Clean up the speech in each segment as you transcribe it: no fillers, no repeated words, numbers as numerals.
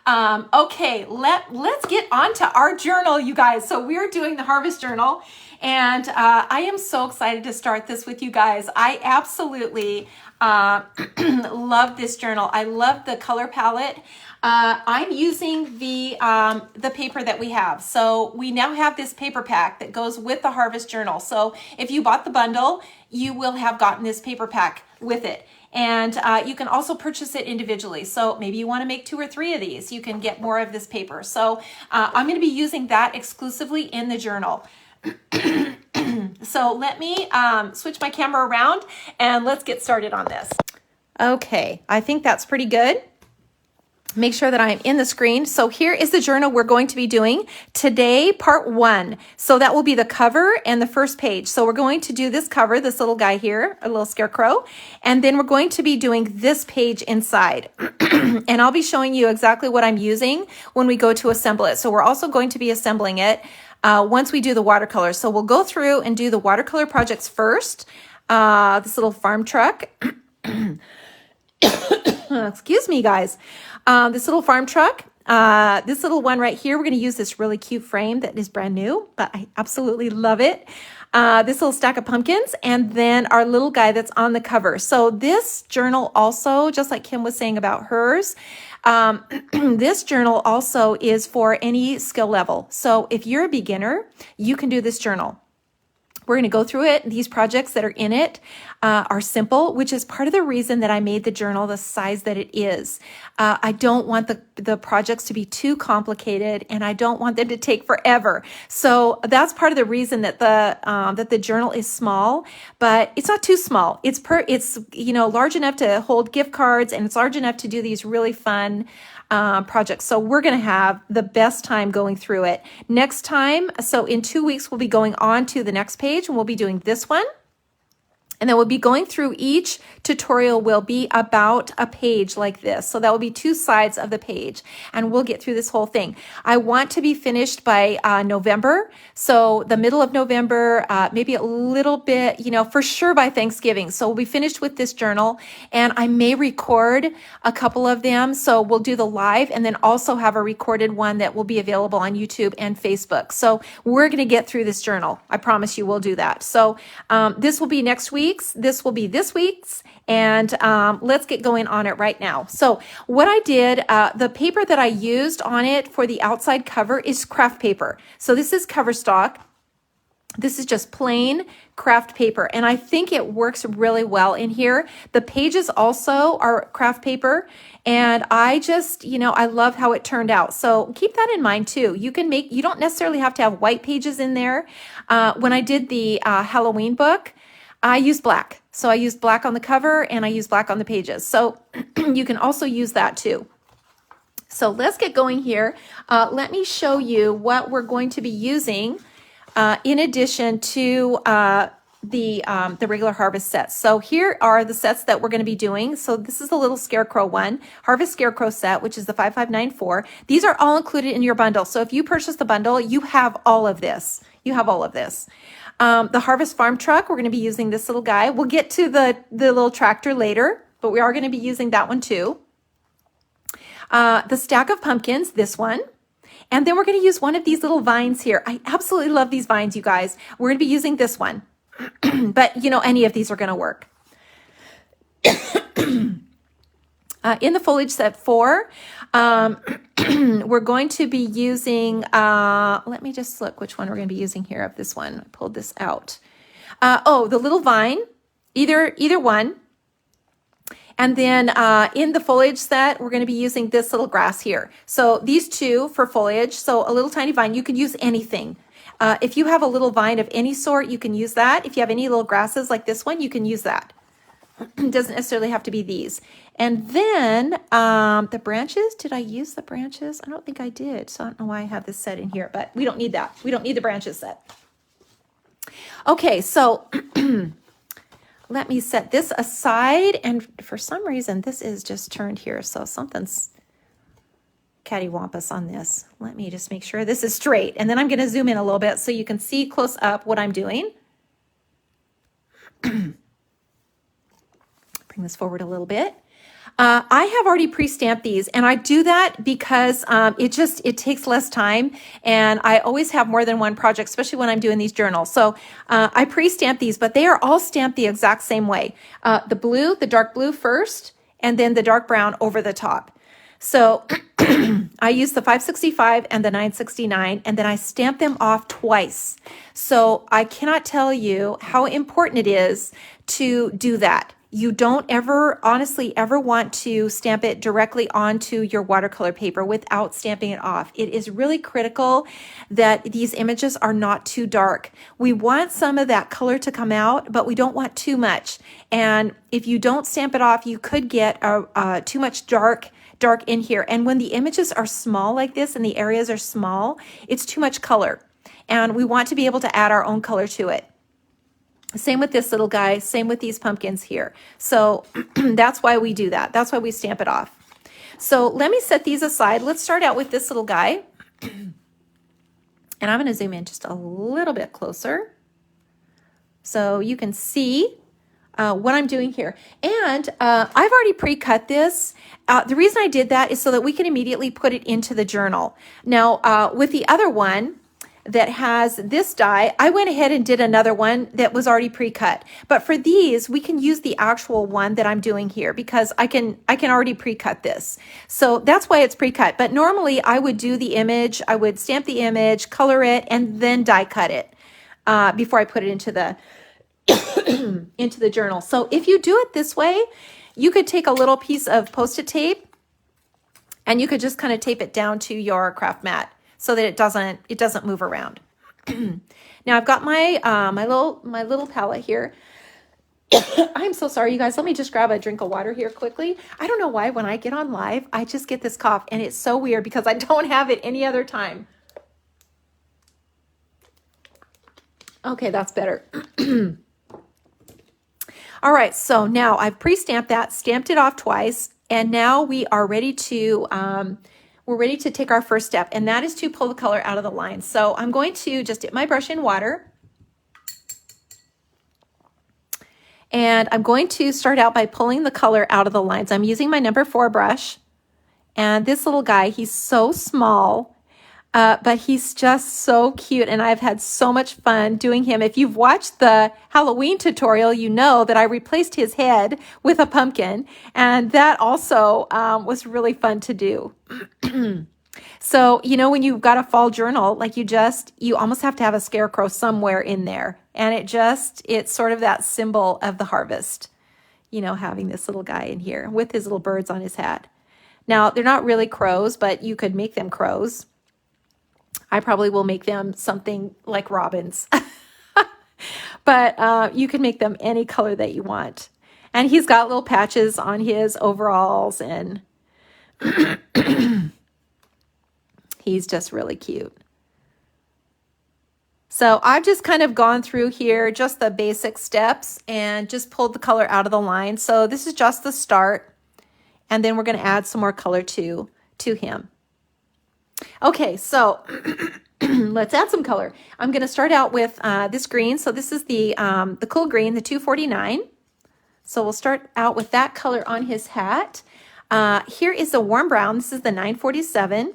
Okay, let's get on to our journal, you guys. So we're doing the harvest journal, and I am so excited to start this with you guys. I absolutely love this journal. I love the color palette. I'm using the paper that we have. So we now have this paper pack that goes with the harvest journal. So if you bought the bundle, you will have gotten this paper pack with it. And you can also purchase it individually. So maybe you want to make 2 or 3 of these. You can get more of this paper. So I'm going to be using that exclusively in the journal. So let me switch my camera around and let's get started on this. Okay, I think that's pretty good. Make sure that I'm in the screen. So here is the journal we're going to be doing today, part 1. So that will be the cover and the first page. So we're going to do this cover, this little guy here, a little scarecrow, and then we're going to be doing this page inside. And I'll be showing you exactly what I'm using when we go to assemble it. So we're also going to be assembling it once we do the watercolor. So we'll go through and do the watercolor projects first. This little farm truck. Excuse me, guys. This little farm truck, this little one right here, we're going to use this really cute frame that is brand new, but I absolutely love it. This little stack of pumpkins, and then our little guy that's on the cover. So this journal also, just like Kim was saying about hers, this journal also is for any skill level. So if you're a beginner, you can do this journal. We're going to go through it. These projects that are in it are simple, which is part of the reason that I made the journal the size that it is. I don't want the projects to be too complicated, and I don't want them to take forever. So that's part of the reason that the journal is small, but it's not too small. It's large enough to hold gift cards, and it's large enough to do these really fun projects. So we're going to have the best time going through it. Next time, so in 2 weeks, we'll be going on to the next page, and we'll be doing this one. And then we'll be going through each tutorial will be about a page like this. So that will be 2 sides of the page, and we'll get through this whole thing. I want to be finished by November. So the middle of November, maybe a little bit, for sure by Thanksgiving. So we'll be finished with this journal, and I may record a couple of them. So we'll do the live and then also have a recorded one that will be available on YouTube and Facebook. So we're going to get through this journal. I promise you we'll do that. So this will be next week. This will be this week's, and let's get going on it right now. So what I did, the paper that I used on it for the outside cover is craft paper. So this is cover stock. This is just plain craft paper, and I think it works really well in here. The pages also are craft paper, and I just, I love how it turned out. So keep that in mind too. You don't necessarily have to have white pages in there. When I did the Halloween book, I used black. So I used black on the cover and I used black on the pages. So you can also use that too. So let's get going here. Let me show you what we're going to be using in addition to the regular harvest sets. So here are the sets that we're going to be doing. So this is the little Scarecrow one, Harvest Scarecrow set, which is the 5594. These are all included in your bundle. So if you purchase the bundle, you have all of this. You have all of this. The Harvest Farm Truck, we're going to be using this little guy. We'll get to the little tractor later, but we are going to be using that one too. The Stack of Pumpkins, this one. And then we're going to use one of these little vines here. I absolutely love these vines, you guys. We're going to be using this one. But, any of these are going to work. In the foliage set 4, we're going to be using, let me just look which one we're going to be using here of this one. I pulled this out. The little vine, either one. And then in the foliage set, we're going to be using this little grass here. So these 2 for foliage. So a little tiny vine, you can use anything. If you have a little vine of any sort, you can use that. If you have any little grasses like this one, you can use that. It doesn't necessarily have to be these. And then the branches, did I use the branches? I don't think I did. So I don't know why I have this set in here, but we don't need that. We don't need the branches set. Okay, so let me set this aside. And for some reason, this is just turned here. So something's cattywampus on this. Let me just make sure this is straight. And then I'm going to zoom in a little bit so you can see close up what I'm doing. Bring this forward a little bit. I have already pre-stamped these, and I do that because it takes less time, and I always have more than one project, especially when I'm doing these journals. So I pre-stamp these, but they are all stamped the exact same way. The blue, the dark blue first, and then the dark brown over the top. So I use the 565 and the 969, and then I stamp them off twice. So I cannot tell you how important it is to do that. You don't ever, honestly, ever want to stamp it directly onto your watercolor paper without stamping it off. It is really critical that these images are not too dark. We want some of that color to come out, but we don't want too much. And if you don't stamp it off, you could get too much dark in here. And when the images are small like this and the areas are small, it's too much color. And we want to be able to add our own color to it. Same with this little guy, same with these pumpkins here. So that's why we do that. That's why we stamp it off. So let me set these aside. Let's start out with this little guy. And I'm going to zoom in just a little bit closer so you can see what I'm doing here. And I've already pre-cut this. The reason I did that is so that we can immediately put it into the journal. Now, with the other one that has this die, I went ahead and did another one that was already pre-cut. But for these, we can use the actual one that I'm doing here because I can already pre-cut this. So that's why it's pre-cut. But normally I would do the image, I would stamp the image, color it, and then die cut it before I put it into the into the journal. So if you do it this way, you could take a little piece of Post-it tape and you could just kind of tape it down to your craft mat so that it doesn't move around. Now I've got my my little palette here. I'm so sorry, you guys. Let me just grab a drink of water here quickly. I don't know why when I get on live, I just get this cough, and it's so weird because I don't have it any other time. Okay, that's better. All right, so now I've pre-stamped that, stamped it off twice, and now we are ready to we're ready to take our first step, and that is to pull the color out of the line. So I'm going to just dip my brush in water, and I'm going to start out by pulling the color out of the lines. I'm using my number 4 brush, and this little guy, he's so small, but he's just so cute, and I've had so much fun doing him. If you've watched the Halloween tutorial, you know that I replaced his head with a pumpkin, and that also was really fun to do. So, you know, when you've got a fall journal, like you almost have to have a scarecrow somewhere in there, and it's sort of that symbol of the harvest, you know, having this little guy in here with his little birds on his hat. Now, they're not really crows, but you could make them crows. I probably will make them something like robins, but you can make them any color that you want. And he's got little patches on his overalls, and he's just really cute. So I've just kind of gone through here, just the basic steps, and just pulled the color out of the line. So this is just the start, and then we're going to add some more color to him. Okay, so let's add some color. I'm going to start out with this green. So this is the cool green, the 249. So we'll start out with that color on his hat. Here is the warm brown. This is the 947.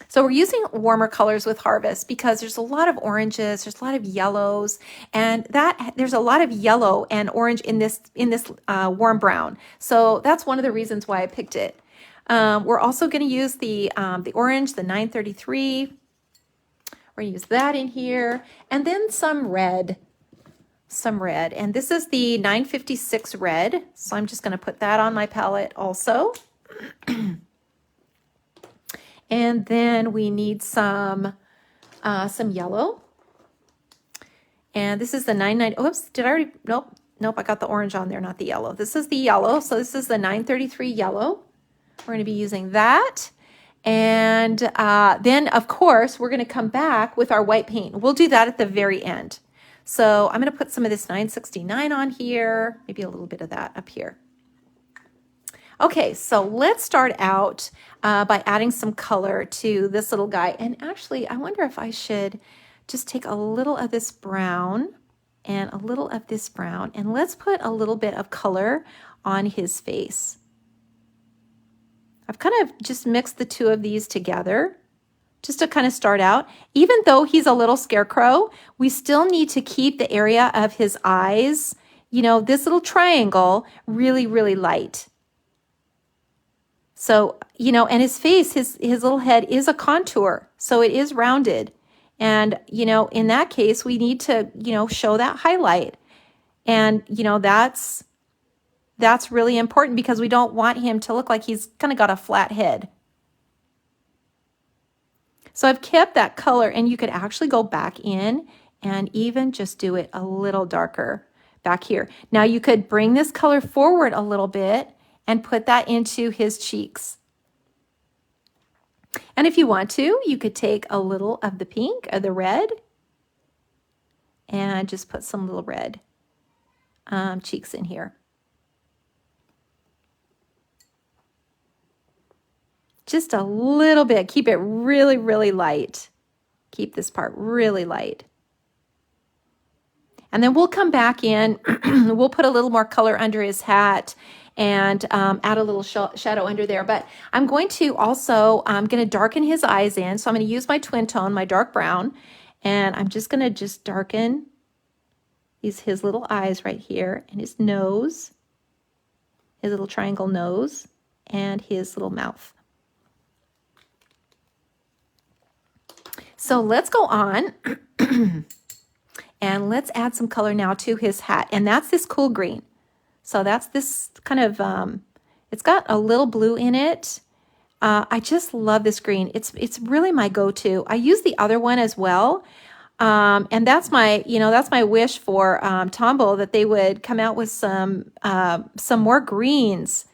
So we're using warmer colors with Harvest because there's a lot of oranges, there's a lot of yellows, and there's a lot of yellow and orange in this warm brown. So that's one of the reasons why I picked it. We're also going to use the orange, the 933. We're going to use that in here, and then some red. And this is the 956 red. So I'm just going to put that on my palette also. And then we need some yellow. And this is the 99. Oops, did I already? Nope, I got the orange on there, not the yellow. This is the yellow. So this is the 933 yellow. We're going to be using that. And then, of course, we're going to come back with our white paint. We'll do that at the very end. So I'm going to put some of this 969 on here, maybe a little bit of that up here. Okay, so let's start out by adding some color to this little guy. And actually, I wonder if I should just take a little of this brown and a little of this brown, and let's put a little bit of color on his face. I've kind of just mixed the two of these together just to kind of start out. Even though he's a little scarecrow, we still need to keep the area of his eyes, you know, this little triangle, really, really light. So, you know, and his face, his little head is a contour, so it is rounded. And, you know, in that case, we need to, you know, show that highlight. And, you know, that's really important because we don't want him to look like he's kind of got a flat head. So I've kept that color, and you could actually go back in and even just do it a little darker back here. Now you could bring this color forward a little bit and put that into his cheeks. And if you want to, you could take a little of the pink or the red and just put some little red cheeks in here. Just a little bit. Keep it really, really light. Keep this part really light. And then we'll come back in. We'll put a little more color under his hat and add a little shadow under there. But I'm going to also, I'm going to darken his eyes in. So I'm going to use my twin tone, my dark brown, and I'm just going to darken his little eyes right here, and his nose, his little triangle nose, and his little mouth. So let's go on and let's add some color now to his hat. And that's this cool green. So that's this kind of, it's got a little blue in it. I just love this green. It's really my go-to. I use the other one as well. And that's my, you know, that's my wish for Tombow, that they would come out with some more greens.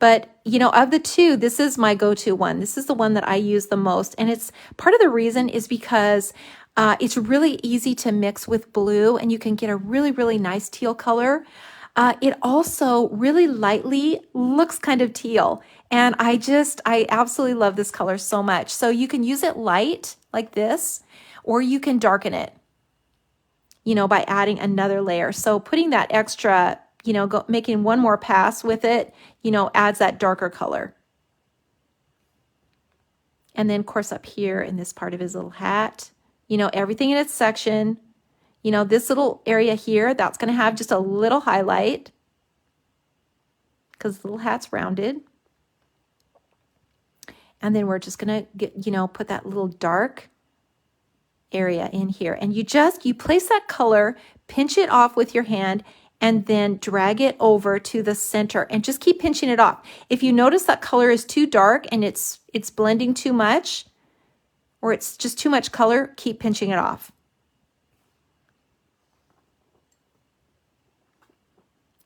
But, you know, of the two, this is my go-to one. This is the one that I use the most. And it's part of the reason is because it's really easy to mix with blue, and you can get a really, really nice teal color. It also really lightly looks kind of teal. And I absolutely love this color so much. So you can use it light like this, or you can darken it, you know, by adding another layer. So putting that extra, you know, making one more pass with it, you know, adds that darker color. And then, of course, up here in this part of his little hat, you know, everything in its section, you know, this little area here, that's going to have just a little highlight because the little hat's rounded. And then we're just going to get, you know, put that little dark area in here. And you place that color, pinch it off with your hand, and then drag it over to the center and just keep pinching it off. If you notice that color is too dark and it's blending too much, or it's just too much color, keep pinching it off.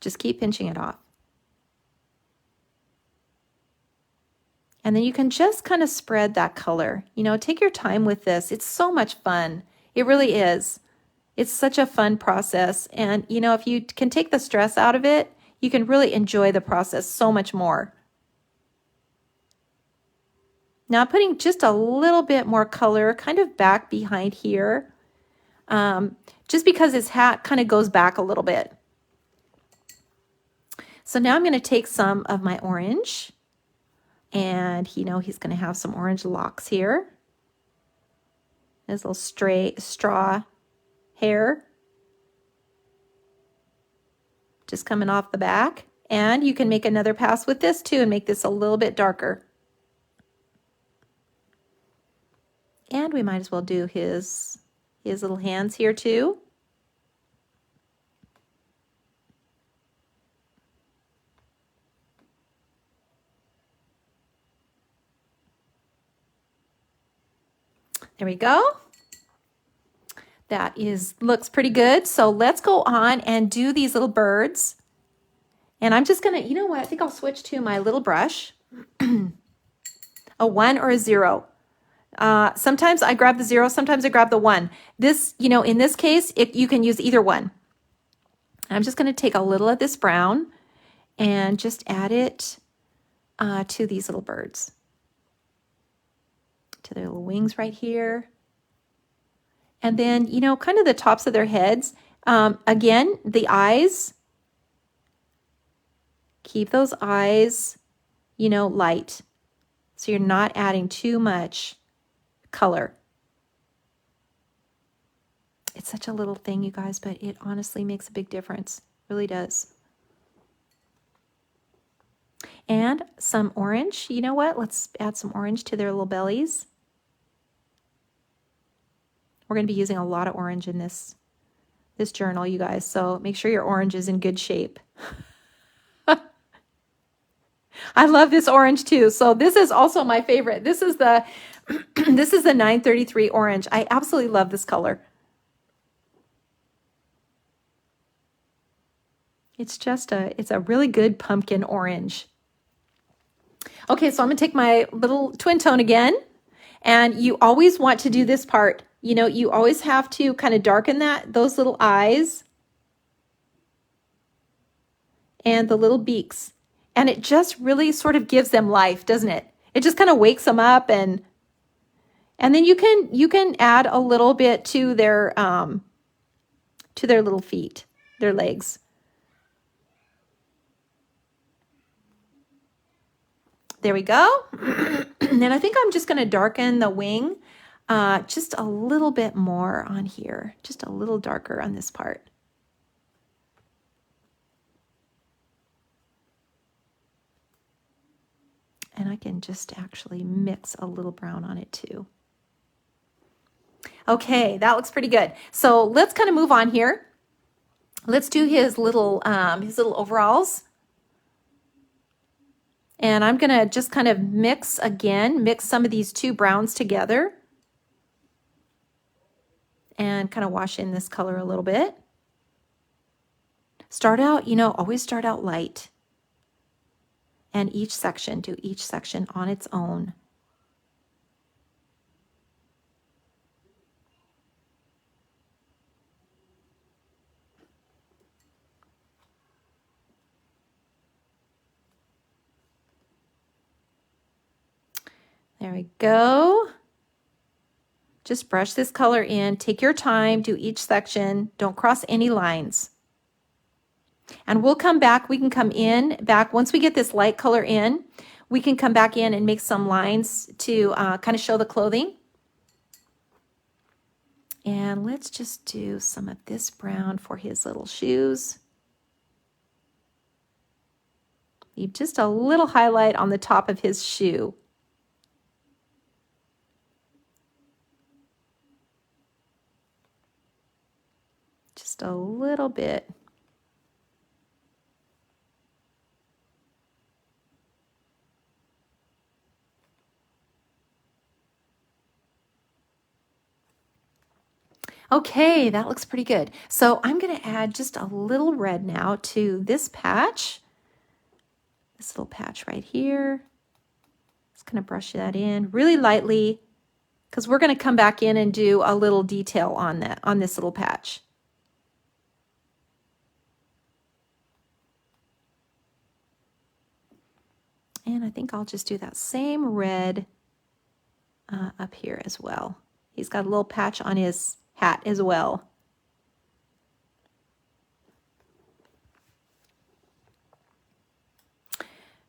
Just keep pinching it off. And then you can just kind of spread that color. You know, take your time with this. It's so much fun. It really is. It's such a fun process. And, you know, if you can take the stress out of it, you can really enjoy the process so much more. Now, putting just a little bit more color kind of back behind here, just because his hat kind of goes back a little bit. So now I'm going to take some of my orange, and, you know, he's going to have some orange locks here. His little straw hair just coming off the back. And you can make another pass with this too and make this a little bit darker. And we might as well do his little hands here too. There we go. That looks pretty good. So let's go on and do these little birds. And I'm just gonna, you know what, I think I'll switch to my little brush. A 1 or a 0. Sometimes I grab the 0, sometimes I grab the 1. This, you know, in this case, you can use either one. I'm just gonna take a little of this brown and just add it to these little birds. To their little wings right here. And then, you know, kind of the tops of their heads. Again, the eyes, Keep those eyes, you know, light. So you're not adding too much color. It's such a little thing, you guys, but it honestly makes a big difference. It really does. And some orange. You know what? Let's add some orange to their little bellies. We're going to be using a lot of orange in this journal, you guys. So make sure your orange is in good shape. I love this orange too. So this is also my favorite. This is the this is the 933 orange. I absolutely love this color. It's just it's a really good pumpkin orange. Okay, so I'm gonna take my little twin tone again, and you always want to do this part. You know, you always have to kind of darken those little eyes and the little beaks. And it just really sort of gives them life, doesn't it? It just kind of wakes them up, and then you can add a little bit to their little feet, their legs. There we go. And I think I'm just going to darken the wing just a little bit more on here, just a little darker on this part. And I can just actually mix a little brown on it too. Okay, that looks pretty good. So let's kind of move on here. Let's do his little overalls. And I'm gonna just kind of mix some of these two browns together and kind of wash in this color a little bit. Start out, you know, always start out light. And do each section on its own. There we go. Just brush this color in. Take your time, do each section. Don't cross any lines. And we'll come back. We can come back once we get this light color in. We can come back in and make some lines to kind of show the clothing. And let's just do some of this brown for his little shoes. Leave just a little highlight on the top of his shoe. Just a little bit. Okay, that looks pretty good. So I'm going to add just a little red now to this patch. This little patch right here. Just kind of brush that in really lightly because we're going to come back in and do a little detail on this little patch. And I think I'll just do that same red up here as well. He's got a little patch on his hat as well.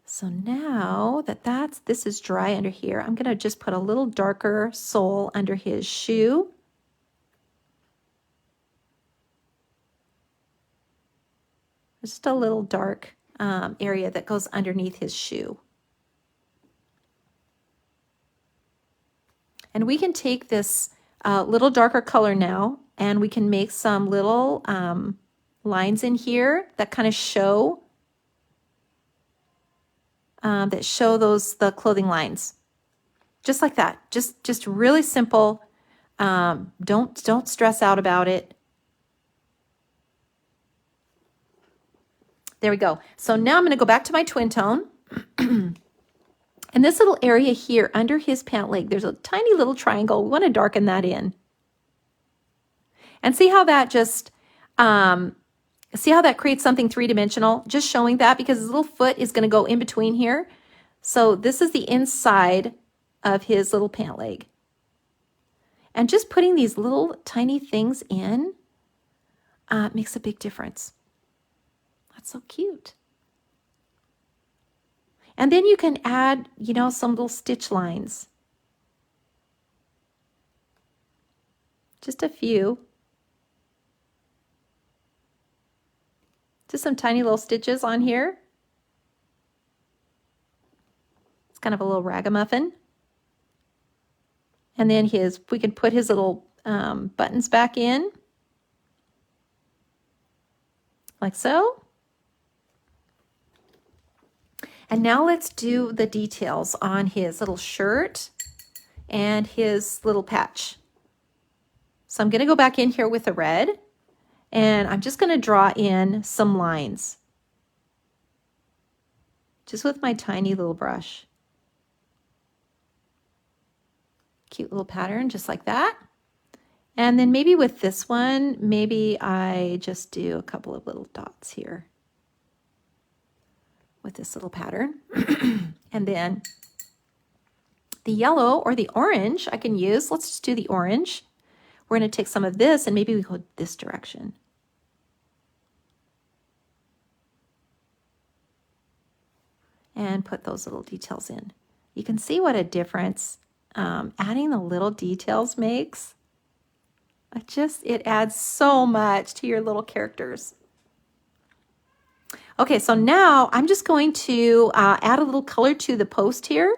So now that this is dry under here, I'm going to just put a little darker sole under his shoe. Just a little dark area that goes underneath his shoe. And we can take this little darker color now, and we can make some little lines in here that kind of show the clothing lines, just like that. Just really simple. Don't stress out about it. There we go. So now I'm going to go back to my twin tone. And this little area here under his pant leg, there's a tiny little triangle. We want to darken that in. And see how that just, see how that creates something three-dimensional? Just showing that because his little foot is going to go in between here. So this is the inside of his little pant leg. And just putting these little tiny things in makes a big difference. That's so cute. And then you can add, you know, some little stitch lines. Just a few. Just some tiny little stitches on here. It's kind of a little ragamuffin. And then we can put his little buttons back in. Like so. And now let's do the details on his little shirt and his little patch. So I'm going to go back in here with the red, and I'm just going to draw in some lines. Just with my tiny little brush. Cute little pattern, just like that. And then maybe with this one, maybe I just do a couple of little dots here with this little pattern. And then the yellow or the orange I can use. Let's just do the orange. We're going to take some of this and maybe we go this direction. And put those little details in. You can see what a difference adding the little details makes. It adds so much to your little characters. Okay, so now I'm just going to add a little color to the post here.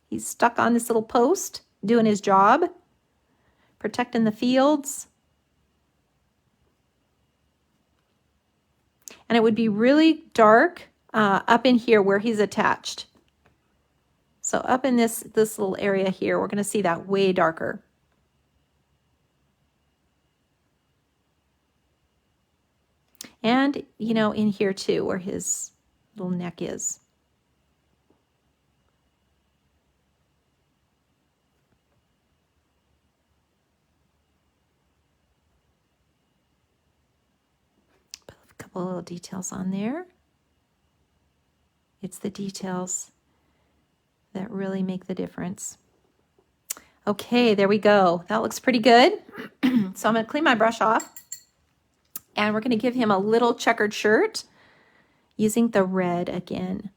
He's stuck on this little post, doing his job, protecting the fields. And it would be really dark up in here where he's attached. So up in this little area here, we're going to see that way darker. And, you know, in here too, where his little neck is. Put a couple little details on there. It's the details that really make the difference. Okay, there we go. That looks pretty good. So I'm going to clean my brush off. And we're going to give him a little checkered shirt using the red again.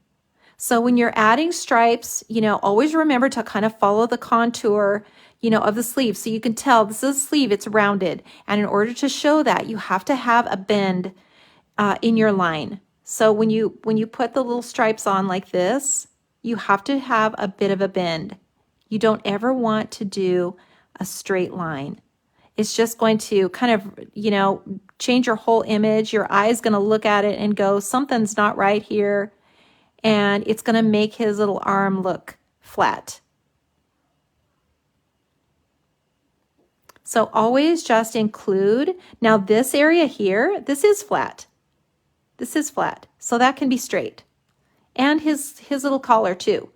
So when you're adding stripes, you know, always remember to kind of follow the contour, you know, of the sleeve. So you can tell this is a sleeve, it's rounded. And in order to show that, you have to have a bend in your line. So when you put the little stripes on like this, you have to have a bit of a bend. You don't ever want to do a straight line. It's just going to kind of, you know, change your whole image. Your eye's going to look at it and go, something's not right here. And it's going to make his little arm look flat. So always just include, now this area here, this is flat. This is flat. So that can be straight. And his little collar too.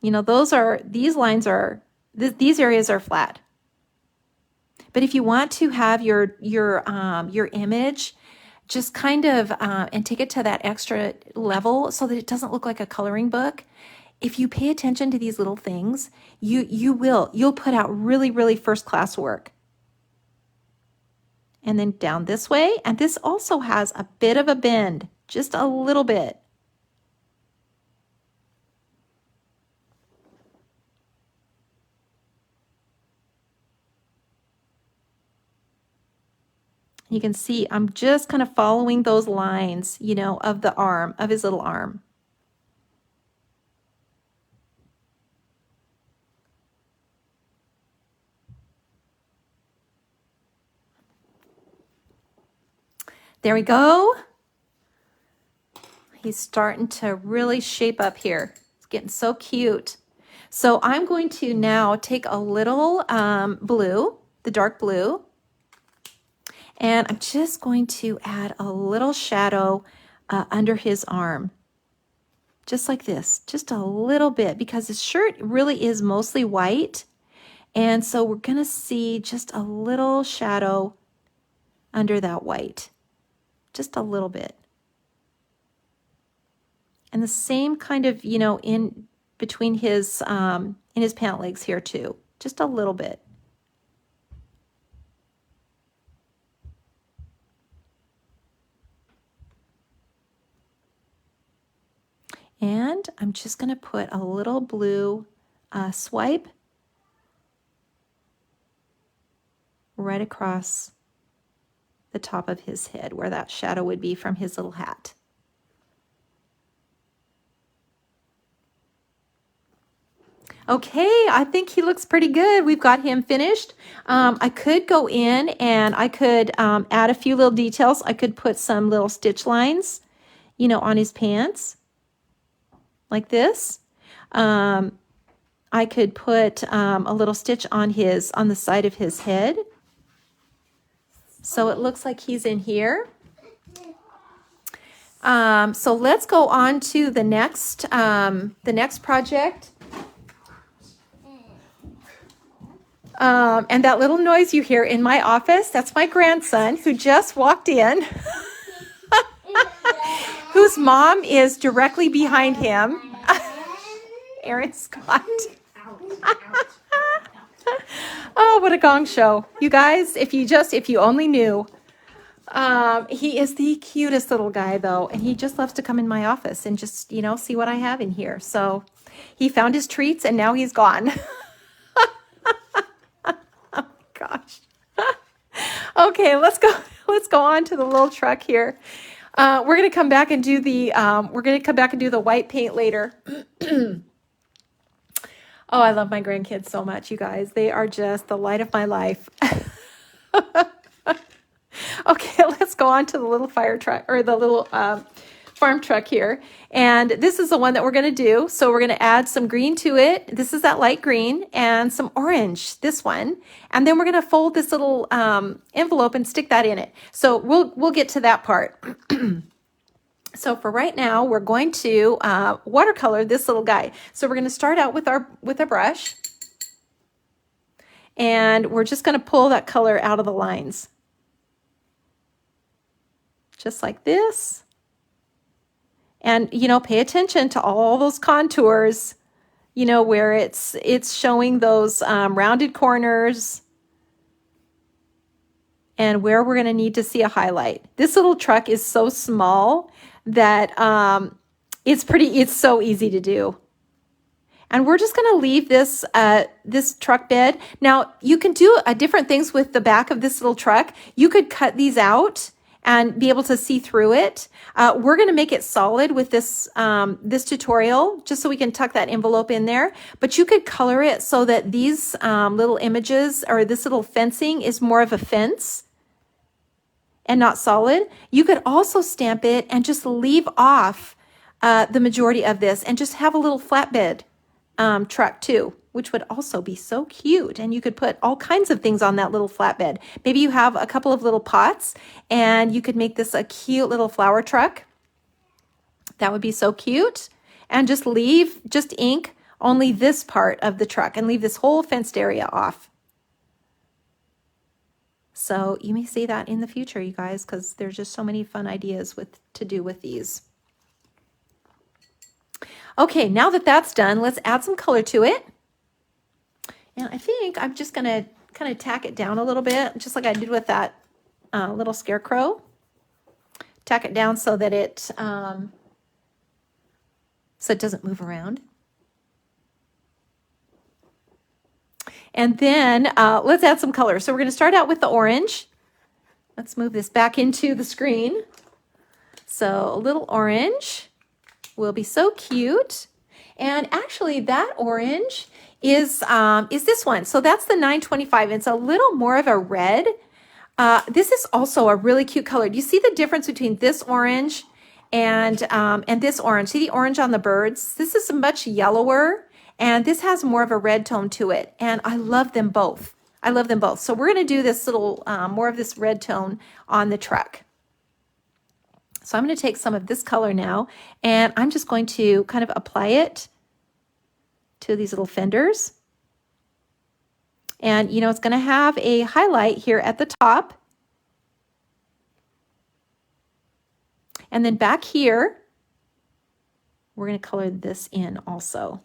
You know, these lines are, these areas are flat. But if you want to have your image just kind of, and take it to that extra level so that it doesn't look like a coloring book, if you pay attention to these little things, you'll put out really, really first class work. And then down this way, and this also has a bit of a bend, just a little bit. You can see I'm just kind of following those lines, you know, of the arm, of his little arm. There we go. He's starting to really shape up here. It's getting so cute. So I'm going to now take a little blue, the dark blue, and I'm just going to add a little shadow under his arm. Just like this, just a little bit, because his shirt really is mostly white. And so we're going to see just a little shadow under that white. Just a little bit. And the same kind of, you know, in between his pant legs here too. Just a little bit. And I'm just going to put a little blue swipe right across the top of his head where that shadow would be from his little hat. Okay, I think he looks pretty good. We've got him finished. I could go in and I could add a few little details. I could put some little stitch lines, you know, on his pants like this. I could put a little stitch on the side of his head. So it looks like he's in here. So let's go on to the next project. And that little noise you hear in my office, that's my grandson who just walked in, whose mom is directly behind him. Aaron Scott. Oh, what a gong show. You guys, if you only knew. He is the cutest little guy though, and he just loves to come in my office and just, you know, see what I have in here. So he found his treats and now he's gone. Oh gosh. Okay, let's go on to the little truck here. We're gonna come back and do the white paint later. Oh, I love my grandkids so much, you guys. They are just the light of my life. Okay, let's go on to the little fire truck, or the little farm truck here. And this is the one that we're going to do. So we're going to add some green to it. This is that light green, and some orange, this one. And then we're going to fold this little envelope and stick that in it. So we'll get to that part. So for right now, we're going to watercolor this little guy. So we're going to start out with a brush. And we're just going to pull that color out of the lines. Just like this. And, you know, pay attention to all those contours, you know, where it's showing those rounded corners and where we're going to need to see a highlight. This little truck is so small that it's so easy to do. And we're just going to leave this this truck bed. Now, you can do different things with the back of this little truck. You could cut these out and be able to see through it. We're going to make it solid with this this tutorial, just so we can tuck that envelope in there. But you could color it so that these little images, or this little fencing, is more of a fence and not solid. You could also stamp it and just leave off the majority of this and just have a little flatbed truck too, which would also be so cute. And you could put all kinds of things on that little flatbed. Maybe you have a couple of little pots and you could make this a cute little flower truck. That would be so cute. And just ink only this part of the truck and leave this whole fenced area off. So you may see that in the future, you guys, because there's just so many fun ideas to do with these. Okay, now that that's done, let's add some color to it. And I think I'm just going to kind of tack it down a little bit, just like I did with that little scarecrow. Tack it down so that it doesn't move around. And then let's add some color. So we're going to start out with the orange. Let's move this back into the screen. So a little orange will be so cute. And actually that orange is this one. So that's the 925. It's a little more of a red. This is also a really cute color. Do you see the difference between this orange and this orange? See the orange on the birds? This is much yellower, and this has more of a red tone to it. And I love them both. I love them both. So we're going to do this little more of this red tone on the truck. So I'm going to take some of this color now, and I'm just going to kind of apply it to these little fenders. And, you know, it's going to have a highlight here at the top. And then back here, we're going to color this in also.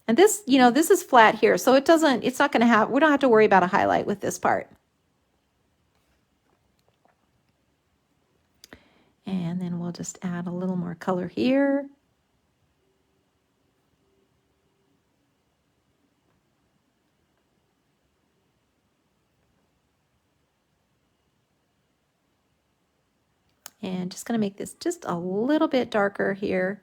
And this, you know, this is flat here, so we don't have to worry about a highlight with this part. And then we'll just add a little more color here. And just going to make this just a little bit darker here.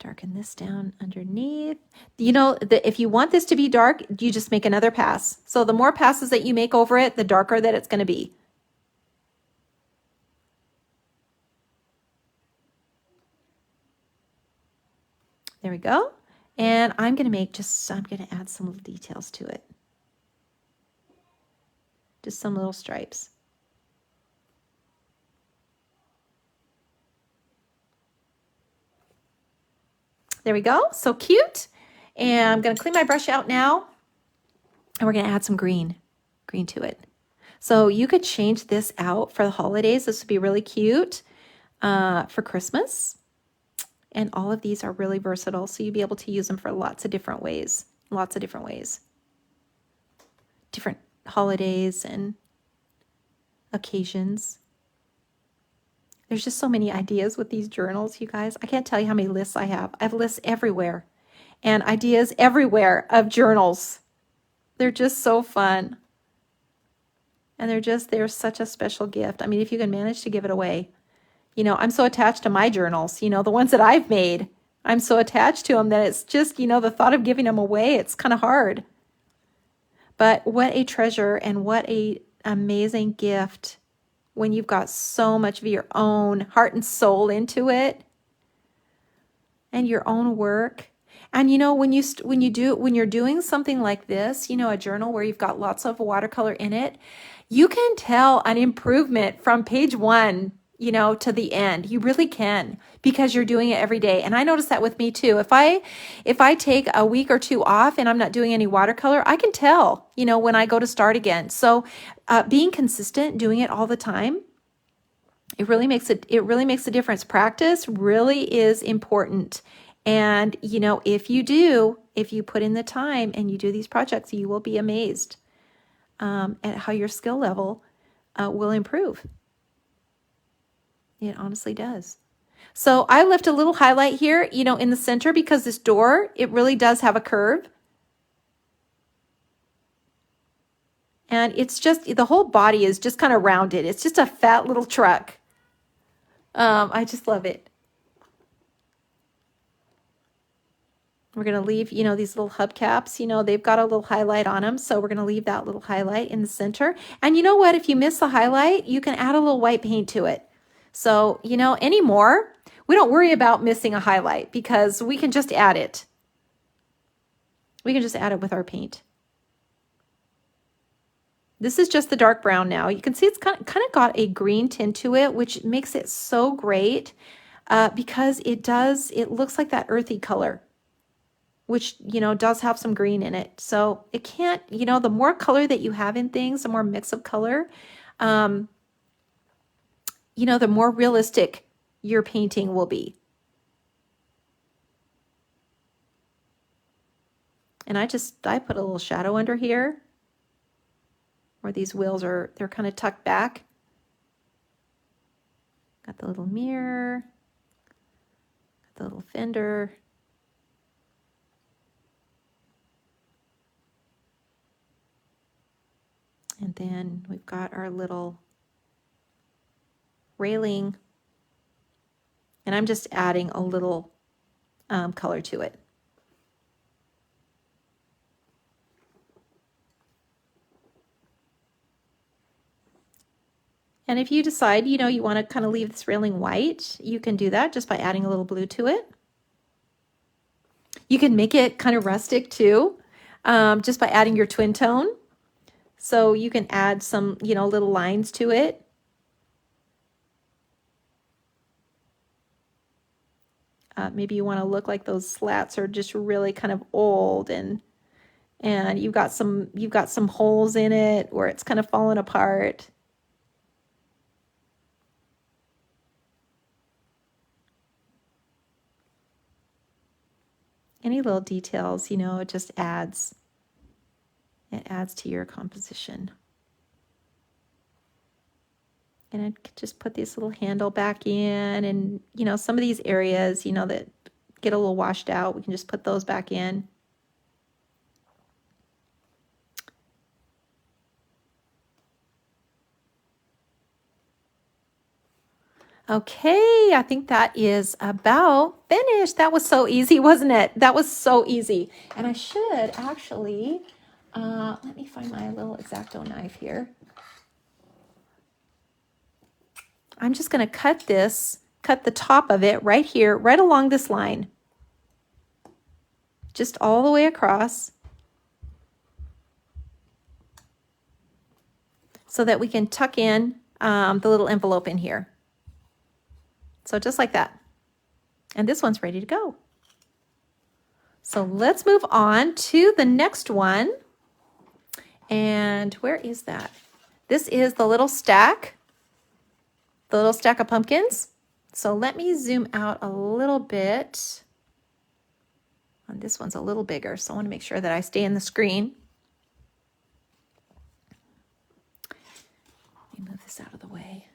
Darken this down underneath. You know, if you want this to be dark, you just make another pass. So the more passes that you make over it, the darker that it's going to be. There we go. And I'm going to add some little details to it. Just some little stripes. There we go. So cute. And I'm going to clean my brush out now. And we're going to add some green to it. So you could change this out for the holidays. This would be really cute for Christmas. And all of these are really versatile. So you'd be able to use them for lots of different ways. Different holidays and occasions. There's just so many ideas with these journals, you guys. I can't tell you how many lists I have. I have lists everywhere and ideas everywhere of journals. They're just so fun. And they're such a special gift. I mean, if you can manage to give it away. You know, I'm so attached to my journals, you know, the ones that I've made. I'm so attached to them that it's just, you know, the thought of giving them away, it's kind of hard. But what a treasure and what a amazing gift when you've got so much of your own heart and soul into it and your own work. And you know, when you're doing something like this, you know, a journal where you've got lots of watercolor in it, you can tell an improvement from page 1, you know, to the end. You really can, because you're doing it every day. And I notice that with me too. If I take a week or 2 off and I'm not doing any watercolor, I can tell, you know, when I go to start again. So being consistent, doing it all the time, it really makes a difference. Practice really is important. And, you know, if you put in the time and you do these projects, you will be amazed at how your skill level will improve. It honestly does. So I left a little highlight here, you know, in the center, because this door, it really does have a curve. And it's just, the whole body is just kind of rounded. It's just a fat little truck. I just love it. We're going to leave, you know, these little hubcaps, you know, they've got a little highlight on them. So we're going to leave that little highlight in the center. And you know what? If you miss the highlight, you can add a little white paint to it. So, you know, anymore, we don't worry about missing a highlight because we can just add it. We can just add it with our paint. This is just the dark brown now. You can see it's kind of got a green tint to it, which makes it so great because it looks like that earthy color, which, you know, does have some green in it. So it can't, you know, the more color that you have in things, the more mix of color, you know, the more realistic your painting will be. And I put a little shadow under here where these wheels they're kind of tucked back. Got the little mirror, got the little fender. And then we've got our little railing, and I'm just adding a little color to it. And if you decide, you know, you want to kind of leave this railing white, you can do that just by adding a little blue to it. You can make it kind of rustic too, just by adding your twin tone. So you can add some, you know, little lines to it. Maybe you want to look like those slats are just really kind of old, and you've got some holes in it where it's kind of fallen apart. Any little details, you know, it just adds. It adds to your composition. And I could just put this little handle back in, and, you know, some of these areas, you know, that get a little washed out, we can just put those back in. Okay, I think that is about finished. That was so easy, wasn't it? That was so easy. And I should actually, let me find my little X-Acto knife here. I'm just going to cut the top of it right here, right along this line. Just all the way across. So that we can tuck in the little envelope in here. So just like that. And this one's ready to go. So let's move on to the next one. And where is that? This is the little stack of pumpkins. So let me zoom out a little bit. And this one's a little bigger, so I want to make sure that I stay in the screen. Let me move this out of the way.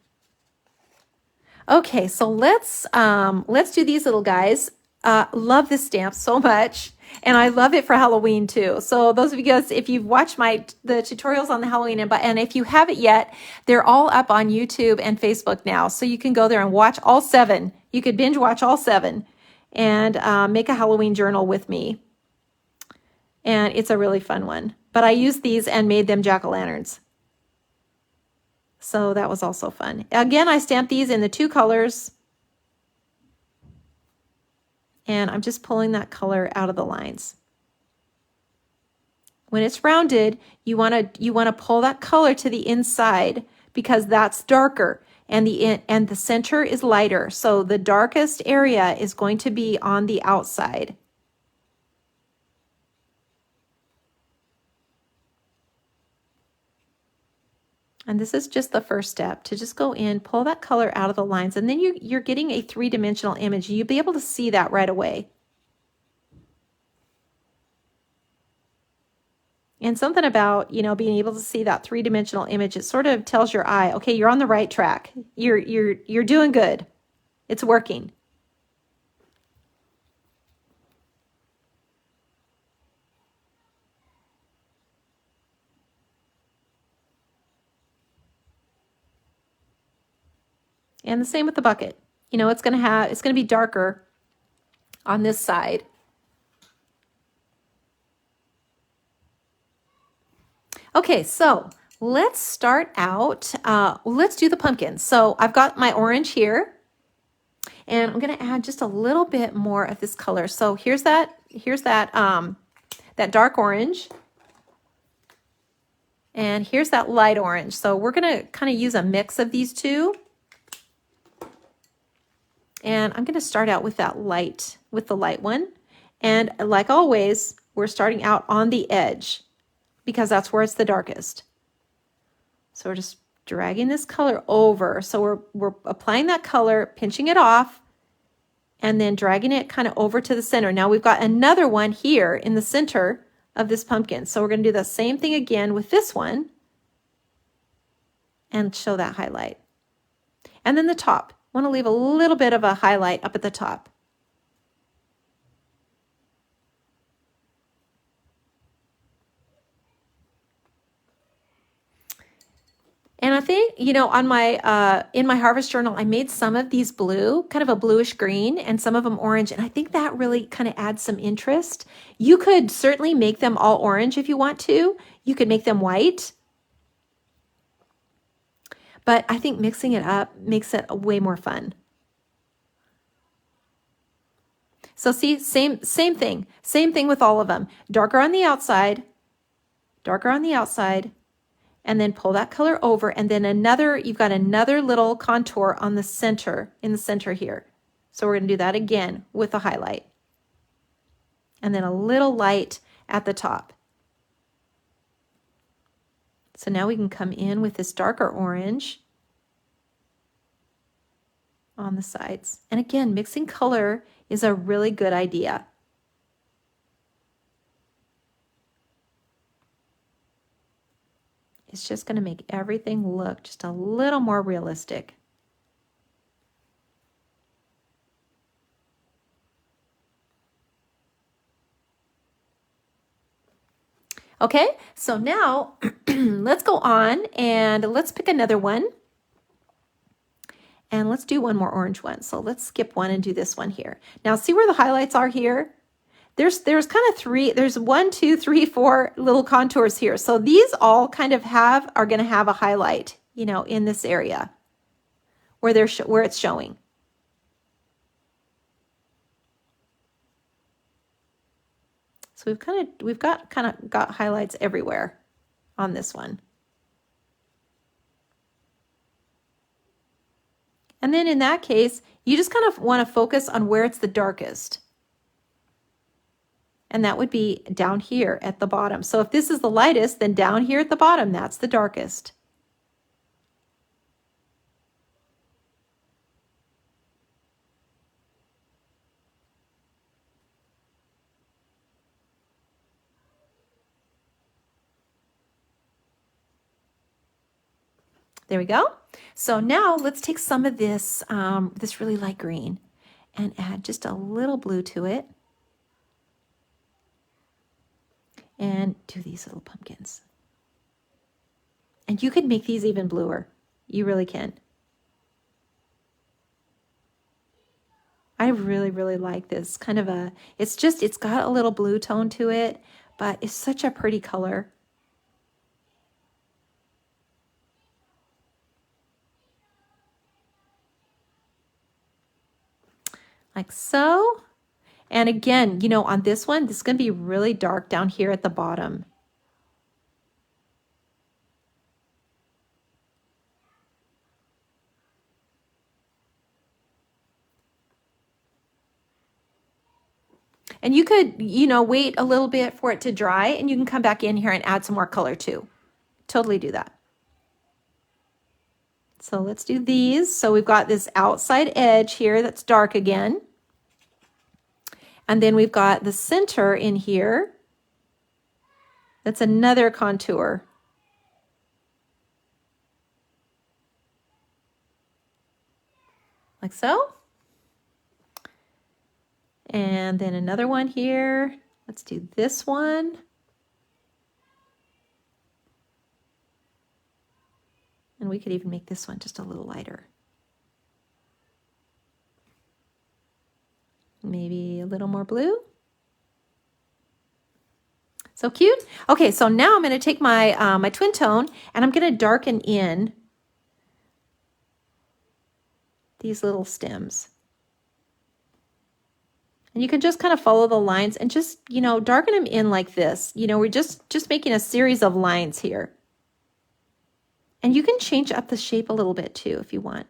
Okay, so let's do these little guys. Love this stamp so much, and I love it for Halloween too. So those of you guys, if you've watched the tutorials on the Halloween, and if you haven't yet, they're all up on YouTube and Facebook now. So you can go there and watch all 7. You could binge watch all 7 and make a Halloween journal with me. And it's a really fun one. But I used these and made them jack-o'-lanterns. So that was also fun. Again, I stamped these in the 2 colors. And I'm just pulling that color out of the lines. When it's rounded, you want to pull that color to the inside because that's darker and the center is lighter. So the darkest area is going to be on the outside. And this is just the first step, to just go in, pull that color out of the lines, and then you're getting a 3-dimensional image. You'll be able to see that right away. And something about, being able to see that 3-dimensional image, it sort of tells your eye, okay, you're on the right track. You're doing good. It's working. And the same with the bucket. It's going to be darker on this side. Okay, so let's start out. Let's do the pumpkins. So I've got my orange here, and I'm going to add just a little bit more of this color. So here's that dark orange, and here's that light orange. So we're going to kind of use a mix of these two. And I'm going to start out with the light one. And like always, we're starting out on the edge because that's where it's the darkest. So we're just dragging this color over. So we're applying that color, pinching it off, and then dragging it kind of over to the center. Now we've got another one here in the center of this pumpkin. So we're going to do the same thing again with this one and show that highlight. And then the top. Want to leave a little bit of a highlight up at the top. And I think, on my in my harvest journal, I made some of these blue, kind of a bluish green, and some of them orange. And I think that really kind of adds some interest. You could certainly make them all orange if you want to. You could make them white. But I think mixing it up makes it way more fun. So see, same thing. Same thing with all of them. Darker on the outside, and then pull that color over, and then you've got another little contour on the center, in the center here. So we're going to do that again with a highlight. And then a little light at the top. So now we can come in with this darker orange on the sides. And again, mixing color is a really good idea. It's just going to make everything look just a little more realistic. Okay, so now let's go on and let's pick another one. And let's do one more orange one. So let's skip one and do this one here. Now see where the highlights are here? There's kind of there's 1, 2, 3, 4 little contours here. So these all kind of are going to have a highlight, you know, in this area where where it's showing. So we've got highlights everywhere on this one. And then in that case, you just kind of want to focus on where it's the darkest. And that would be down here at the bottom. So if this is the lightest, then down here at the bottom, that's the darkest. There we go. So now let's take some of this, this really light green and add just a little blue to it. And do these little pumpkins. And you could make these even bluer. You really can. I really, really like this kind of it's got a little blue tone to it, but it's such a pretty color. Like so. And again, you know, on this one, this is going to be really dark down here at the bottom. And you could, you know, wait a little bit for it to dry, and you can come back in here and add some more color too. Totally do that. So let's do these. So we've got this outside edge here that's dark again. And then we've got the center in here. That's another contour. Like so. And then another one here. Let's do this one. And we could even make this one just a little lighter. Maybe a little more blue. So cute. Okay, so now I'm going to take my my twin tone and I'm going to darken in these little stems. And you can just kind of follow the lines and just, you know, darken them in like this. You know, we're just making a series of lines here. And you can change up the shape a little bit too if you want.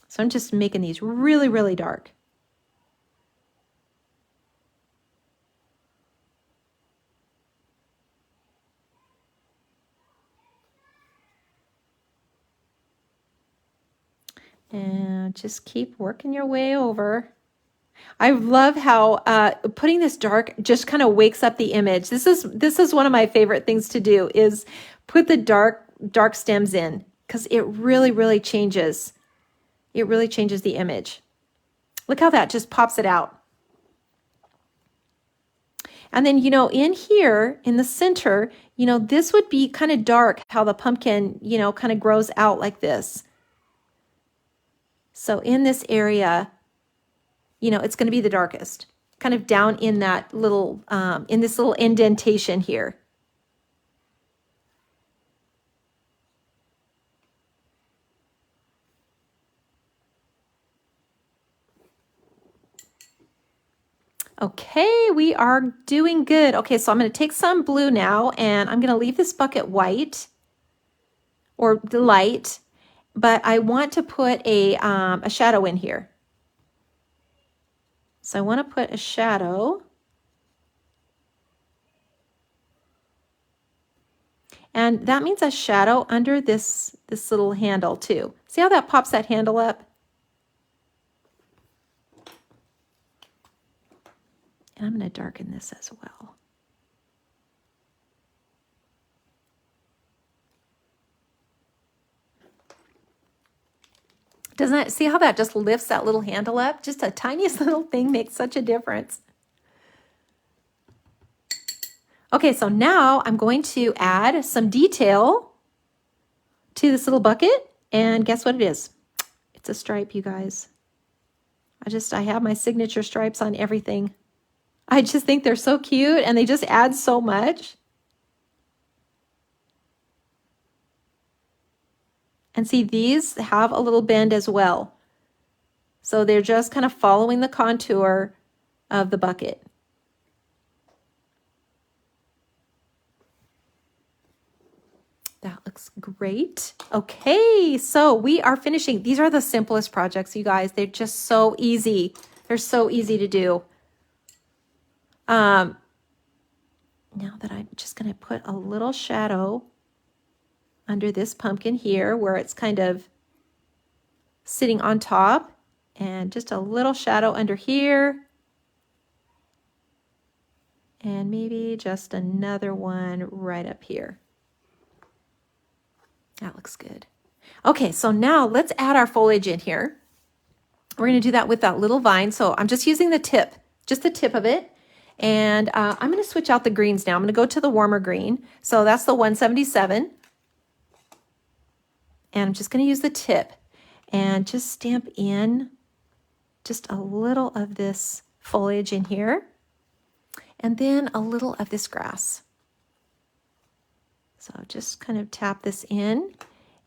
So I'm just making these really, really dark. And just keep working your way over. I love how putting this dark just kind of wakes up the image. This is one of my favorite things to do, is put the dark stems in, because it really, really changes. It really changes the image. Look how that just pops it out. And then, you know, in here, in the center, you know, this would be kind of dark, how the pumpkin, you know, kind of grows out like this. So in this area, you know, it's going to be the darkest, kind of down in that little, in this little indentation here. Okay, we are doing good. Okay, so I'm going to take some blue now, and I'm going to leave this bucket white or light, but I want to put a shadow in here. So I want to put a shadow. And that means a shadow under this little handle too. See how that pops that handle up? And I'm going to darken this as well. Doesn't it, see how that just lifts that little handle up? Just a tiniest little thing makes such a difference. Okay, so now I'm going to add some detail to this little bucket, and guess what it is? It's a stripe, you guys. I have my signature stripes on everything. I just think they're so cute, and they just add so much. And see, these have a little bend as well. So they're just kind of following the contour of the bucket. That looks great. Okay, so we are finishing. These are the simplest projects, you guys. They're just so easy. They're so easy to do. Now that I'm just going to put a little shadow under this pumpkin here where it's kind of sitting on top, and just a little shadow under here. And maybe just another one right up here. That looks good. Okay, so now let's add our foliage in here. We're going to do that with that little vine. So I'm just using the tip, just the tip of it. And I'm going to switch out the greens now. I'm going to go to the warmer green. So that's the 177. And I'm just going to use the tip and just stamp in just a little of this foliage in here. And then a little of this grass. So just kind of tap this in.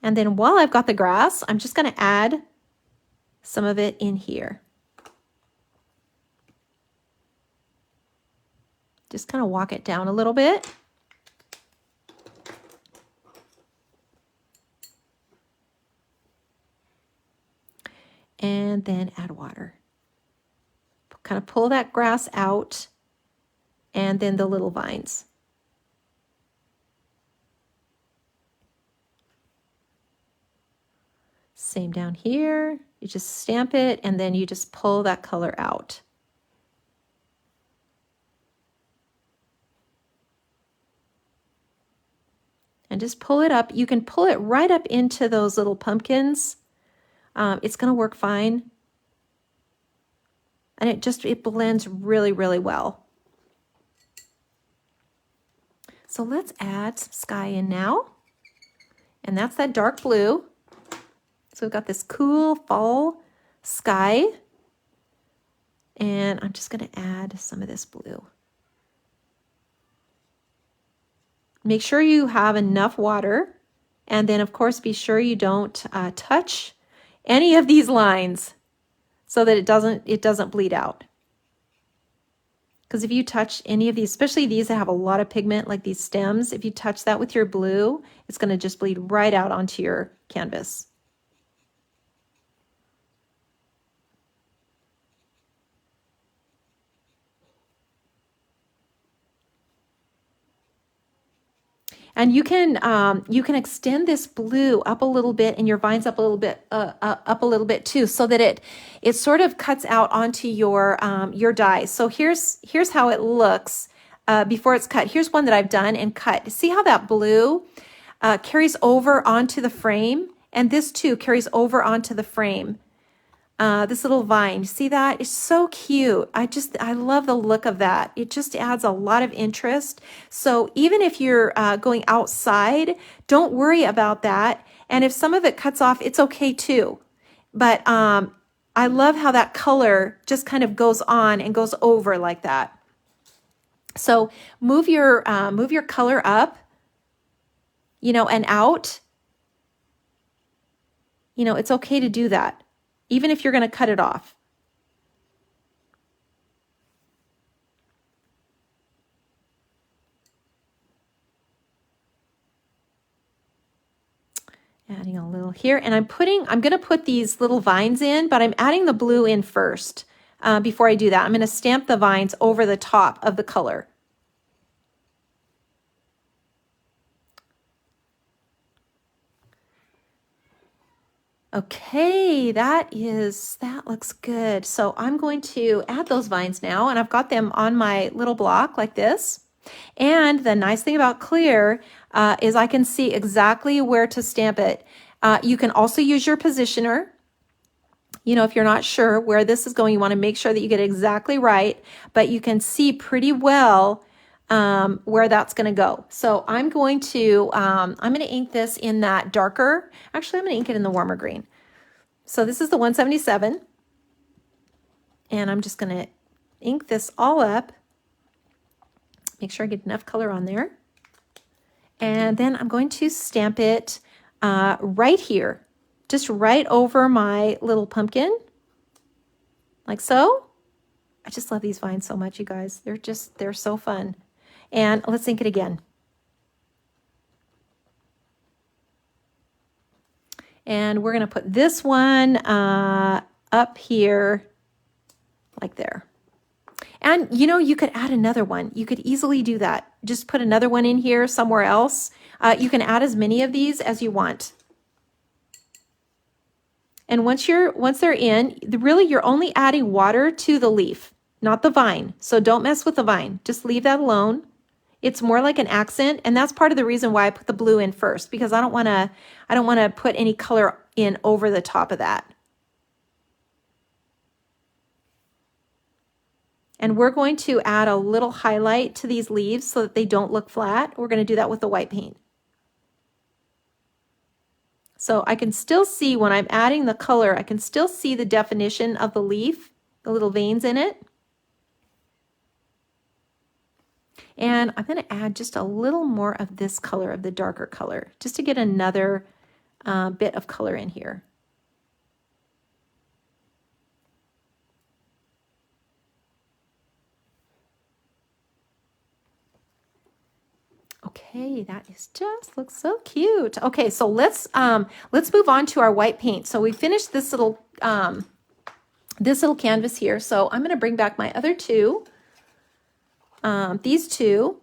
And then while I've got the grass, I'm just going to add some of it in here. Just kind of walk it down a little bit. And then add water. Kind of pull that grass out, and then the little vines. Same down here. You just stamp it, and then you just pull that color out. And just pull it up. You can pull it right up into those little pumpkins. It's going to work fine. And it blends really, really well. So let's add some sky in now. And that's that dark blue. So we've got this cool fall sky. And I'm just going to add some of this blue. Make sure you have enough water. And then, of course, be sure you don't touch any of these lines so that it doesn't bleed out. Because if you touch any of these, especially these that have a lot of pigment, like these stems, if you touch that with your blue, it's going to just bleed right out onto your canvas. And you can extend this blue up a little bit, and your vines up a little bit too, so that it sort of cuts out onto your die. So here's how it looks before it's cut. Here's one that I've done and cut. See how that blue carries over onto the frame, and this too carries over onto the frame. This little vine, see that? It's so cute. I love the look of that. It just adds a lot of interest. So even if you're going outside, don't worry about that. And if some of it cuts off, it's okay too. But I love how that color just kind of goes on and goes over like that. So move your color up, and out. It's okay to do that, even if you're going to cut it off. Adding a little here, and I'm going to put these little vines in, but I'm adding the blue in first before I do that. I'm going to stamp the vines over the top of the color. Okay, that looks good. So I'm going to add those vines now, and I've got them on my little block like this. And the nice thing about clear is I can see exactly where to stamp it. You can also use your positioner. If you're not sure where this is going, you want to make sure that you get it exactly right, but you can see pretty well where that's going to go. So I'm going to ink this in that darker, actually I'm going to ink it in the warmer green. So this is the 177, and I'm just going to ink this all up, make sure I get enough color on there. And then I'm going to stamp it right here, just right over my little pumpkin, like so. I just love these vines so much, you guys. They're so fun. And let's ink it again. And we're going to put this one up here, like there. And you know, you could add another one. You could easily do that. Just put another one in here somewhere else. You can add as many of these as you want. And once they're in, really you're only adding water to the leaf, not the vine. So don't mess with the vine. Just leave that alone. It's more like an accent, and that's part of the reason why I put the blue in first, because I don't want to put any color in over the top of that. And we're going to add a little highlight to these leaves so that they don't look flat. We're going to do that with the white paint. So I can still see when I'm adding the color, I can still see the definition of the leaf, the little veins in it. And I'm going to add just a little more of this color, of the darker color, just to get another bit of color in here. Okay, that is just looks so cute. Okay, so let's move on to our white paint. So we finished this little canvas here. So I'm going to bring back my other two, these two,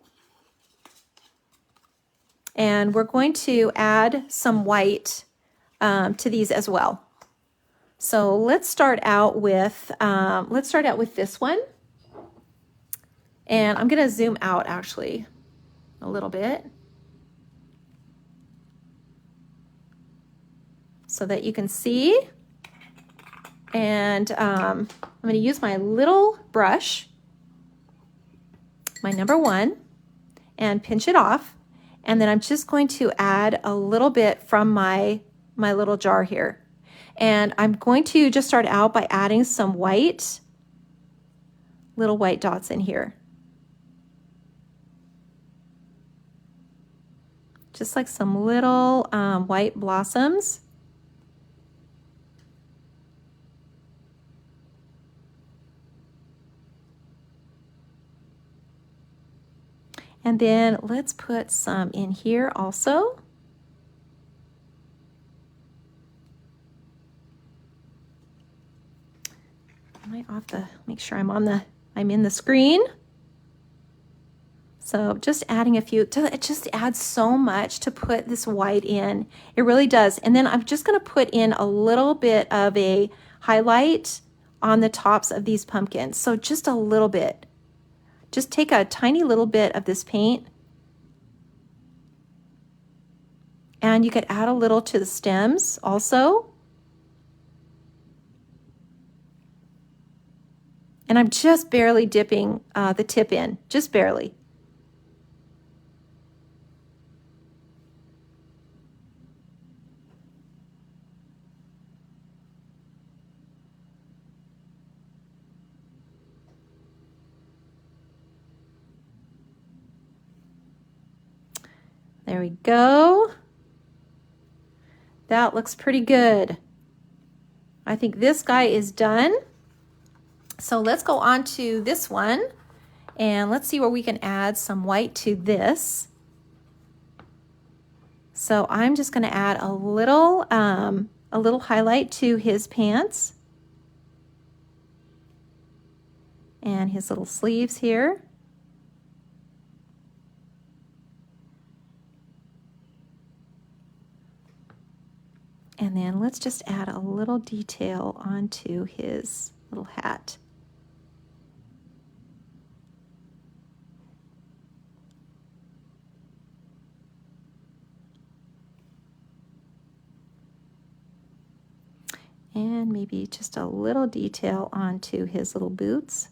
and we're going to add some white to these as well. So let's start out with this one, and I'm going to zoom out actually a little bit so that you can see. And I'm going to use my little brush, my number 1, and pinch it off. And then I'm just going to add a little bit from my little jar here. And I'm going to just start out by adding some little white dots in here. Just like some little white blossoms. And then let's put some in here also. Am I off the, make sure I'm in the screen. So just adding a few, it just adds so much to put this white in. It really does. And then I'm just going to put in a little bit of a highlight on the tops of these pumpkins. So just a little bit. Just take a tiny little bit of this paint, and you could add a little to the stems also. And I'm just barely dipping the tip in, just barely. There we go. That looks pretty good. I think this guy is done. So let's go on to this one, and let's see where we can add some white to this. So I'm just going to add a little highlight to his pants and his little sleeves here. And then let's just add a little detail onto his little hat. And maybe just a little detail onto his little boots.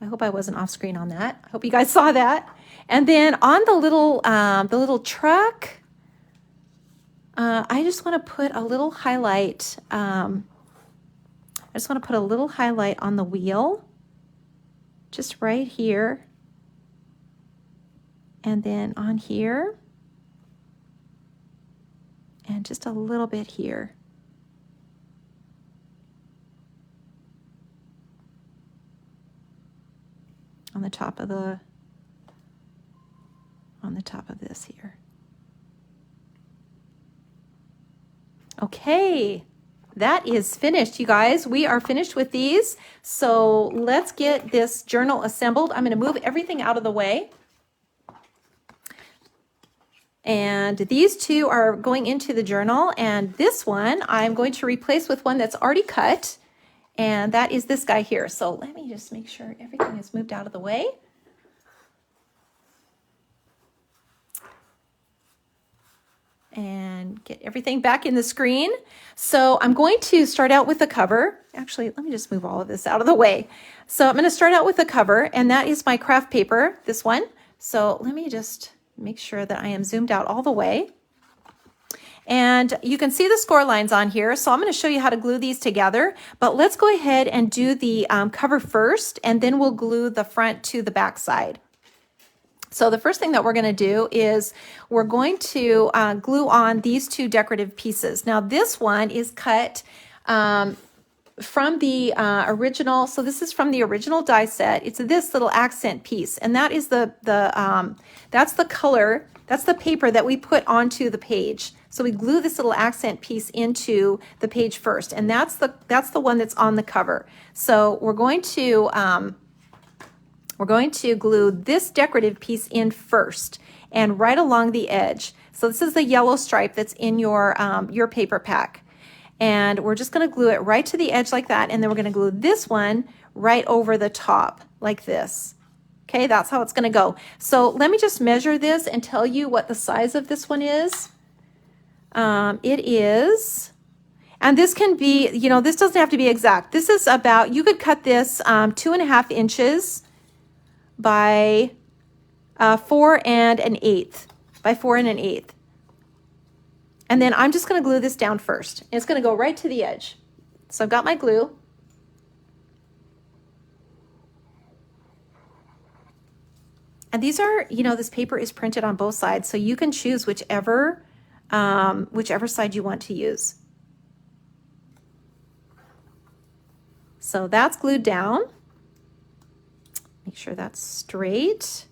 I hope I wasn't off screen on that. I hope you guys saw that. And then on the little truck, I just want to put a little highlight. I just want to put a little highlight on the wheel, just right here. And then on here, and just a little bit here. On the top of this here. Okay, that is finished, you guys. We are finished with these. So let's get this journal assembled. I'm going to move everything out of the way. And these two are going into the journal, and this one I'm going to replace with one that's already cut, and that is this guy here. So let me just make sure everything is moved out of the way. And get everything back in the screen. So I'm going to start out with the cover. Actually, let me just move all of this out of the way. So I'm going to start out with the cover, and that is my craft paper, this one. So let me just make sure that I am zoomed out all the way. And you can see the score lines on here. So I'm going to show you how to glue these together, but let's go ahead and do the cover first, and then we'll glue the front to the back side. So the first thing that we're going to do is we're going to glue on these two decorative pieces. Now this one is cut from the original. So this is from the original die set. It's this little accent piece, and that is that's the color. That's the paper that we put onto the page. So we glue this little accent piece into the page first, and that's the one that's on the cover. So we're going to glue this decorative piece in first and right along the edge. So this is the yellow stripe that's in your paper pack. And we're just going to glue it right to the edge like that, and then we're going to glue this one right over the top like this. Okay, that's how it's going to go. So let me just measure this and tell you what the size of this one is. It is, and this can be, you know, this doesn't have to be exact. This is about, you could cut this 2.5 inches by 4 1/8 by 4 1/8. And then I'm just going to glue this down first. And it's going to go right to the edge. So I've got my glue. And these are, you know, this paper is printed on both sides, so you can choose whichever side you want to use. So that's glued down. Make sure that's straight.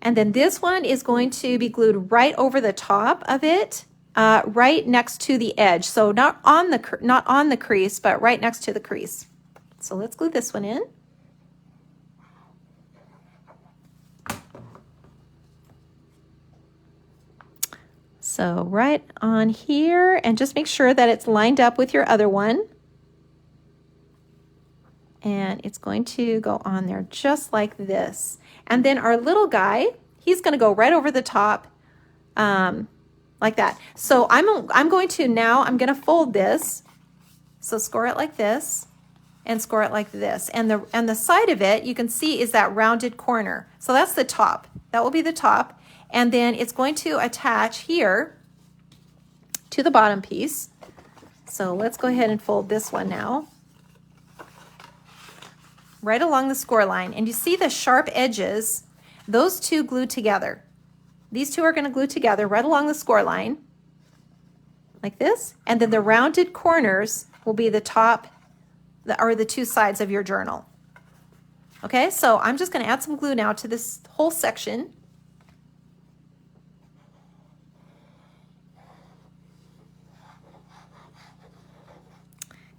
And then this one is going to be glued right over the top of it, right next to the edge. So not on the crease, but right next to the crease. So let's glue this one in. So right on here, and just make sure that it's lined up with your other one. And it's going to go on there just like this. And then our little guy, he's going to go right over the top like that. So I'm going to fold this. So score it like this and score it like this. And the side of it, you can see, is that rounded corner. So that's the top. That will be the top. And then it's going to attach here to the bottom piece. So let's go ahead and fold this one now. Right along the score line. And you see the sharp edges, those two glue together. These two are going to glue together right along the score line, like this. And then the rounded corners will be the top, or the two sides of your journal. Okay, so I'm just going to add some glue now to this whole section.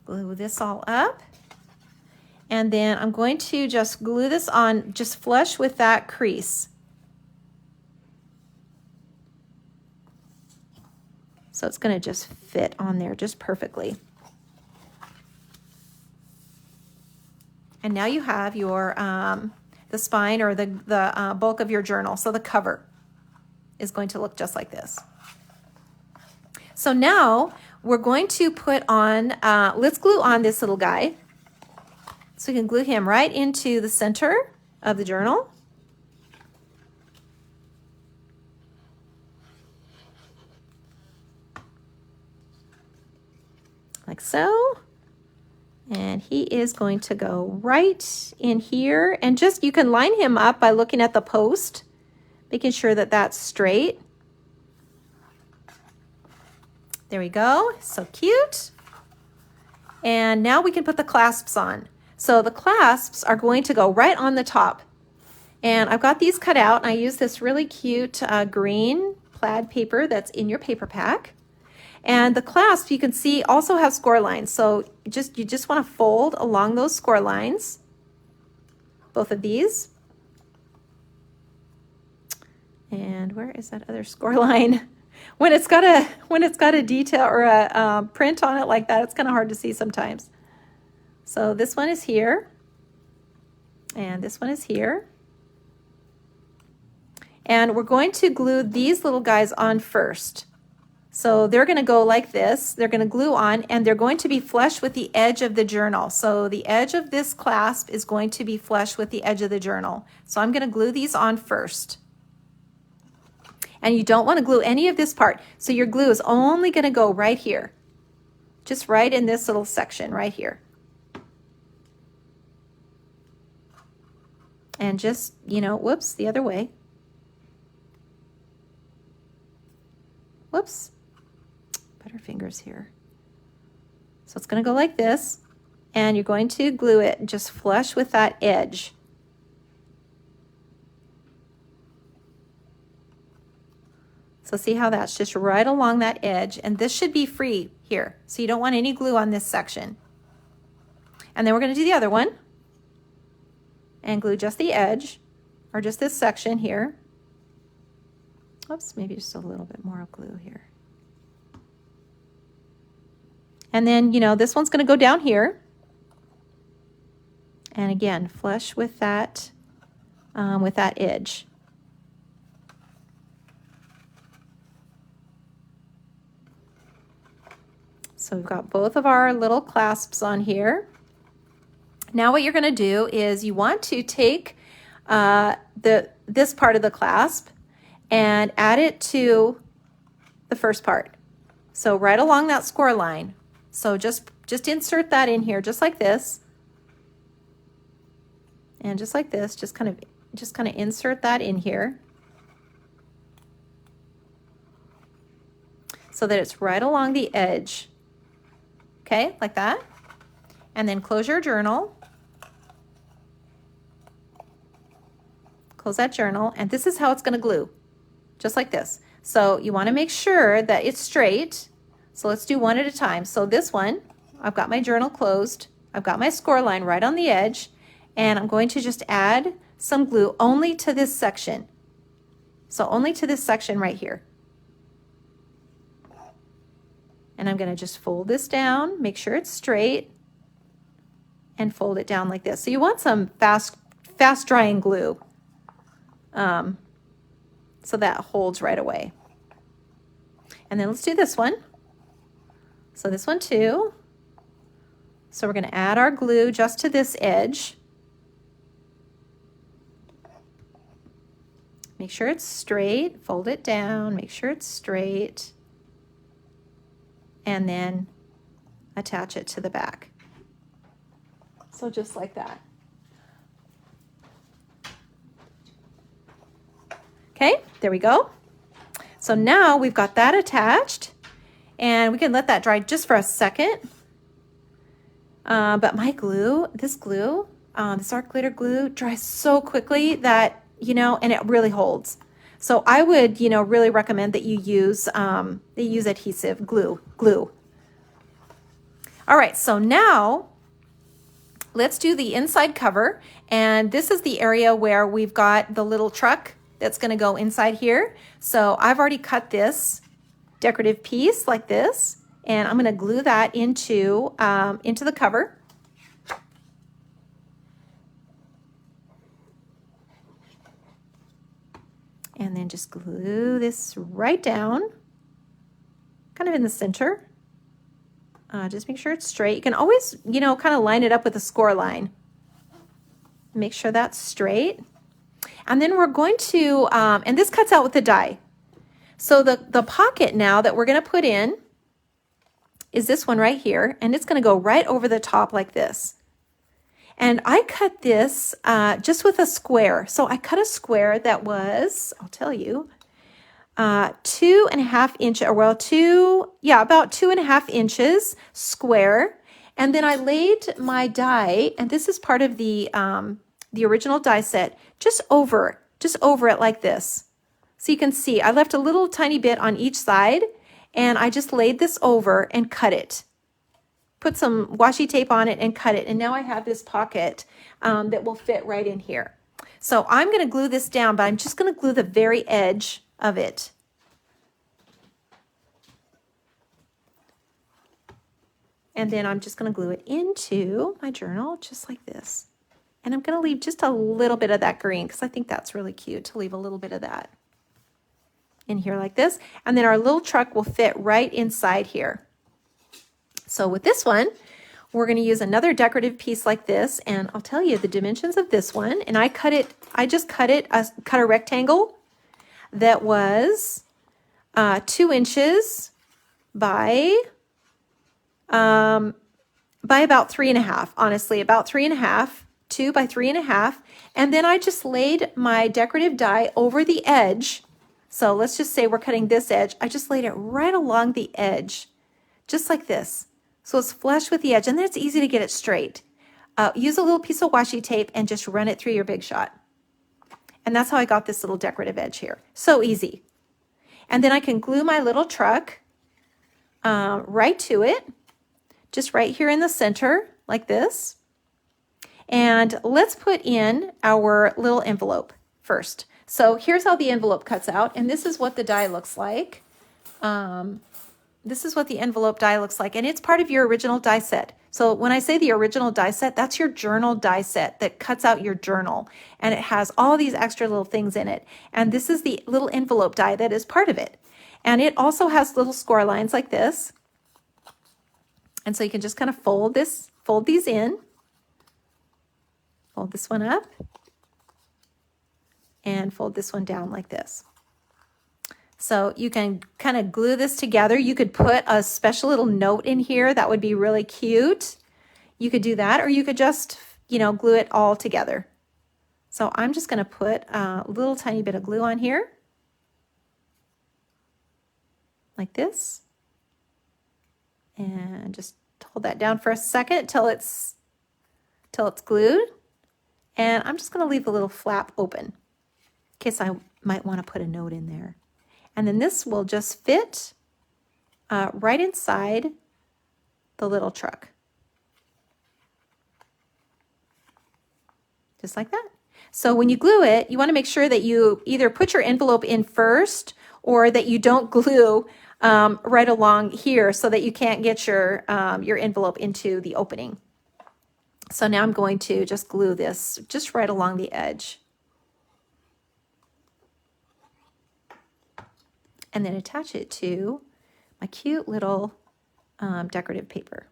Glue this all up. And then I'm going to just glue this on just flush with that crease. So it's going to just fit on there just perfectly. And now you have your the spine, or the bulk of your journal. So the cover is going to look just like this. So now we're going to put on, let's glue on this little guy. So we can glue him right into the center of the journal. Like so. And he is going to go right in here. And just, you can line him up by looking at the post, making sure that that's straight. There we go, so cute. And now we can put the clasps on. So the clasps are going to go right on the top. And I've got these cut out, and I use this really cute green plaid paper that's in your paper pack. And the clasps, you can see, also have score lines. So you just want to fold along those score lines, both of these. And where is that other score line? When it's got a detail or a print on it like that, it's kind of hard to see sometimes. So this one is here, and this one is here. And we're going to glue these little guys on first. So they're going to go like this. They're going to glue on, and they're going to be flush with the edge of the journal. So the edge of this clasp is going to be flush with the edge of the journal. So I'm going to glue these on first. And you don't want to glue any of this part. So your glue is only going to go right here. Just right in this little section right here. And just, you know, whoops, the other way. Whoops. Put our fingers here. So it's going to go like this. And you're going to glue it just flush with that edge. So see how that's just right along that edge, and this should be free here. So you don't want any glue on this section. And then we're going to do the other one and glue just the edge, or just this section here. Oops, maybe just a little bit more of glue here. And then, you know, this one's going to go down here. And again, flush with that edge. So we've got both of our little clasps on here. Now what you're going to do is you want to take this part of the clasp and add it to the first part. So right along that score line. So just insert that in here, just like this. And just like this, just kind of insert that in here. So that it's right along the edge. Okay, like that. And then close your journal. Close that journal, and this is how it's going to glue, just like this. So you want to make sure that it's straight. So let's do one at a time. So this one, I've got my journal closed. I've got my score line right on the edge, and I'm going to just add some glue only to this section. So only to this section right here. And I'm going to just fold this down, make sure it's straight, and fold it down like this. So you want some fast drying glue so that holds right away. And then let's do this one. So this one too. So we're going to add our glue just to this edge. Make sure it's straight, fold it down, make sure it's straight. And then attach it to the back. So just like that. Okay, there we go. So now we've got that attached, and we can let that dry just for a second. But my glue, this art glitter glue dries so quickly that, you know, and it really holds. So I would, you know, really recommend that you use adhesive glue. All right, so now let's do the inside cover. And this is the area where we've got the little truck that's going to go inside here. So I've already cut this decorative piece like this, and I'm going to glue that into the cover. And then just glue this right down, kind of in the center. Just make sure it's straight. You can always, you know, kind of line it up with a score line. Make sure that's straight. And then we're going to, and this cuts out with the die. So the pocket now that we're going to put in is this one right here, and it's going to go right over the top like this. And I cut this just with a square. So I cut a square that was, I'll tell you, 2.5 inches, or well, about 2.5 inches square. And then I laid my die, and this is part of the original die set, just over it like this. So you can see I left a little tiny bit on each side, and I just laid this over and cut it. Put some washi tape on it and cut it. And now I have this pocket that will fit right in here. So I'm going to glue this down, but I'm just going to glue the very edge of it. And then I'm just going to glue it into my journal just like this. And I'm going to leave just a little bit of that green because I think that's really cute to leave a little bit of that in here like this. And then our little truck will fit right inside here. So with this one, we're going to use another decorative piece like this, and I'll tell you the dimensions of this one. And I cut a rectangle that was 2 inches by about 3.5. Honestly, about 3.5, 2 by 3.5, and then I just laid my decorative die over the edge. So let's just say we're cutting this edge. I just laid it right along the edge, just like this. So it's flush with the edge, and then it's easy to get it straight. Use a little piece of washi tape and just run it through your Big Shot. And that's how I got this little decorative edge here. So easy. And then I can glue my little truck right to it, just right here in the center, like this. And let's put in our little envelope first. So here's how the envelope cuts out, and this is what the die looks like. This is what the envelope die looks like, and it's part of your original die set. So when I say the original die set, that's your journal die set that cuts out your journal, and it has all these extra little things in it. And this is the little envelope die that is part of it. And it also has little score lines like this. And so you can just kind of fold these in, fold this one up, and fold this one down like this. So you can kind of glue this together. You could put a special little note in here. That would be really cute. You could do that, or you could just, glue it all together. So I'm just going to put a little tiny bit of glue on here, like this. And just hold that down for a second till it's glued. And I'm just going to leave a little flap open in case I might want to put a note in there. And then this will just fit right inside the little truck. Just like that. So when you glue it, you want to make sure that you either put your envelope in first or that you don't glue right along here so that you can't get your envelope into the opening. So now I'm going to just glue this just right along the edge. And then attach it to my cute little decorative paper.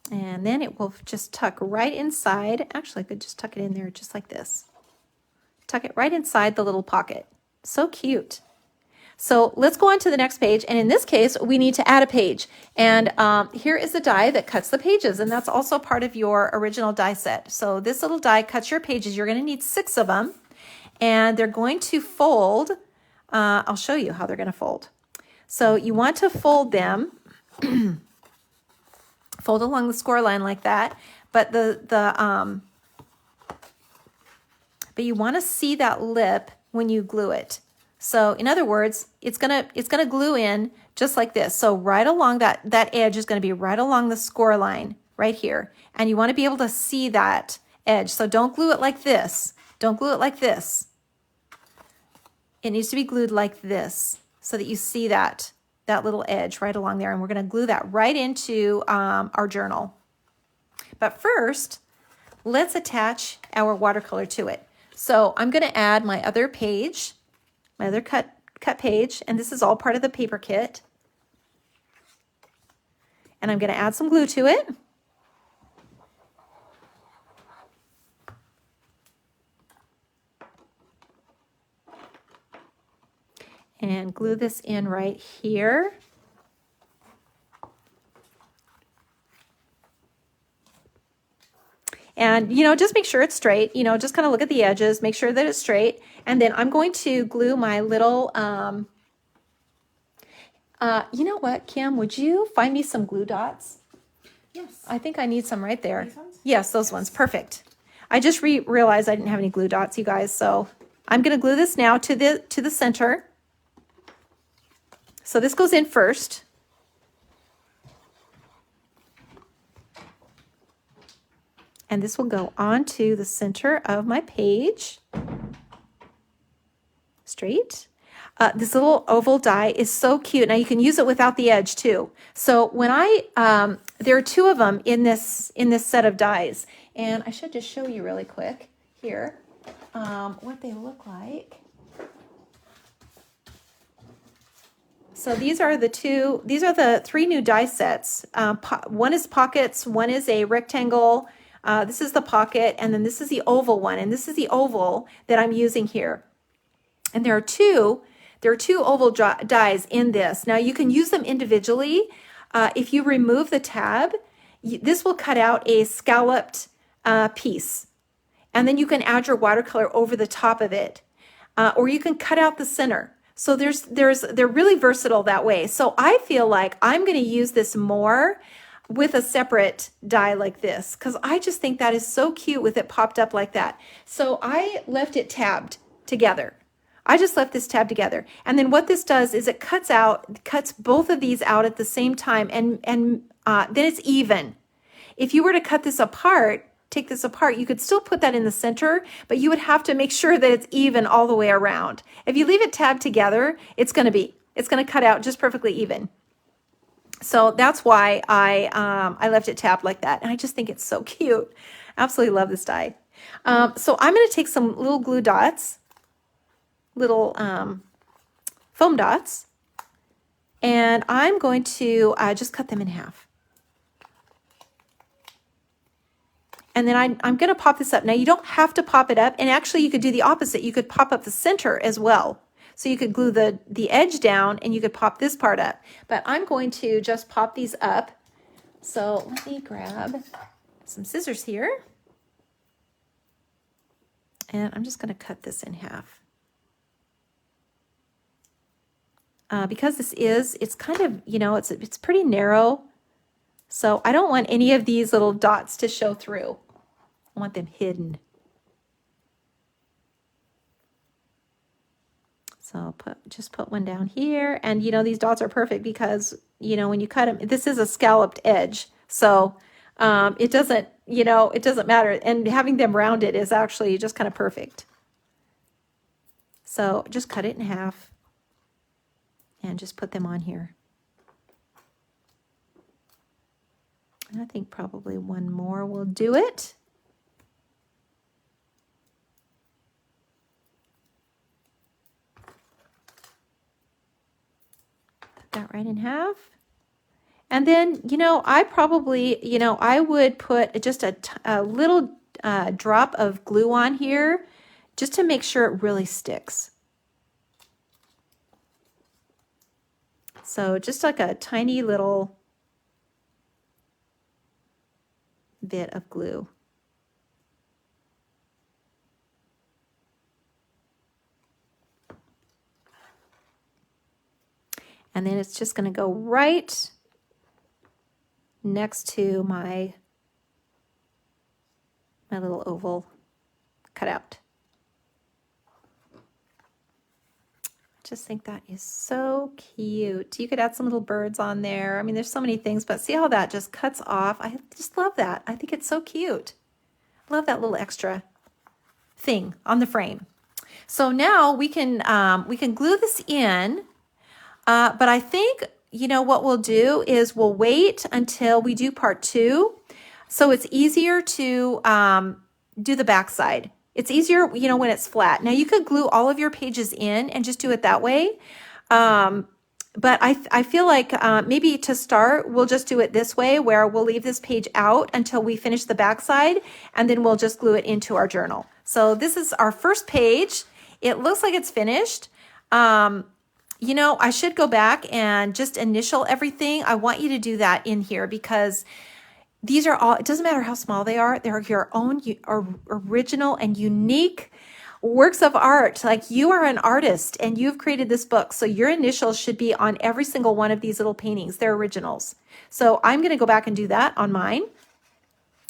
And then it will just tuck right inside. Actually, I could just tuck it in there just like this. Tuck it right inside the little pocket. So cute. So let's go on to the next page. And in this case, we need to add a page. And here is the die that cuts the pages. And that's also part of your original die set. So this little die cuts your pages. You're going to need 6 of them. And they're going to fold. I'll show you how they're going to fold. So you want to fold them. Fold along the score line like that. But but you want to see that lip when you glue it. So in other words, it's gonna glue in just like this. So right along that edge is going to be right along the score line right here. And you want to be able to see that edge. So don't glue it like this. Don't glue it like this. It needs to be glued like this so that you see that little edge right along there. And we're going to glue that right into our journal. But first, let's attach our watercolor to it. So I'm going to add my other page, my other cut page, and this is all part of the paper kit. And I'm going to add some glue to it. And glue this in right here. And, you know, just make sure it's straight. You know, just kind of look at the edges, make sure that it's straight. And then I'm going to glue my little, you know what, Kim, would you find me some glue dots? Yes. I think I need some right there. These ones? Yes, those ones. Perfect. I just realized I didn't have any glue dots, you guys. So I'm going to glue this now to the center. So this goes in first. And this will go onto the center of my page. Straight. This little oval die is so cute. Now you can use it without the edge too. So when there are two of them in this set of dies, and I should just show you really quick here what they look like. So these are the three new die sets. One is pockets, one is a rectangle. This is the pocket, and then this is the oval one, and this is the oval that I'm using here. And there are two oval dies in this. Now you can use them individually. If you remove the tab, this will cut out a scalloped piece. And then you can add your watercolor over the top of it. Or you can cut out the center. So they're really versatile that way. So I feel like I'm going to use this more with a separate die like this, because I just think that is so cute with it popped up like that. So I left it tabbed together. I just left this tab together. And then what this does is it cuts both of these out at the same time, and then it's even. If you were to cut this apart, take this apart, you could still put that in the center, but you would have to make sure that it's even all the way around. If you leave it tabbed together, it's going to cut out just perfectly even. So that's why I left it tabbed like that. And I just think it's so cute. Absolutely love this die. So I'm going to take some little glue dots, little foam dots, and I'm going to just cut them in half. And then I'm going to pop this up. Now, you don't have to pop it up. And actually, you could do the opposite. You could pop up the center as well. So you could glue the edge down, and you could pop this part up. But I'm going to just pop these up. So let me grab some scissors here. And I'm just going to cut this in half. Because it's kind of, you know, it's pretty narrow. So I don't want any of these little dots to show through. I want them hidden. So just put one down here. And, you know, these dots are perfect because, you know, when you cut them, this is a scalloped edge. So it doesn't, you know, it doesn't matter. And having them rounded is actually just kind of perfect. So just cut it in half and just put them on here. And I think probably one more will do it. Put that right in half. And then, you know, I probably, you know, I would put just a little drop of glue on here just to make sure it really sticks. So just like a tiny little bit of glue. And then it's just going to go right next to my little oval cutout. I just think that is so cute. You could add some little birds on there. I mean, there's so many things, but see how that just cuts off? I just love that. I think it's so cute. I love that little extra thing on the frame. So now we can glue this in, but I think, you know, what we'll do is we'll wait until we do part 2. So it's easier to do the back side. It's easier, you know, when it's flat. Now you could glue all of your pages in and just do it that way. but I feel like maybe to start, we'll just do it this way, where we'll leave this page out until we finish the backside, and then we'll just glue it into our journal. So this is our first page. It looks like it's finished. You know, I should go back and just initial everything. I want you to do that in here because these are all, it doesn't matter how small they are, they're your own original and unique works of art. Like, you are an artist and you've created this book. So your initials should be on every single one of these little paintings. They're originals. So I'm going to go back and do that on mine.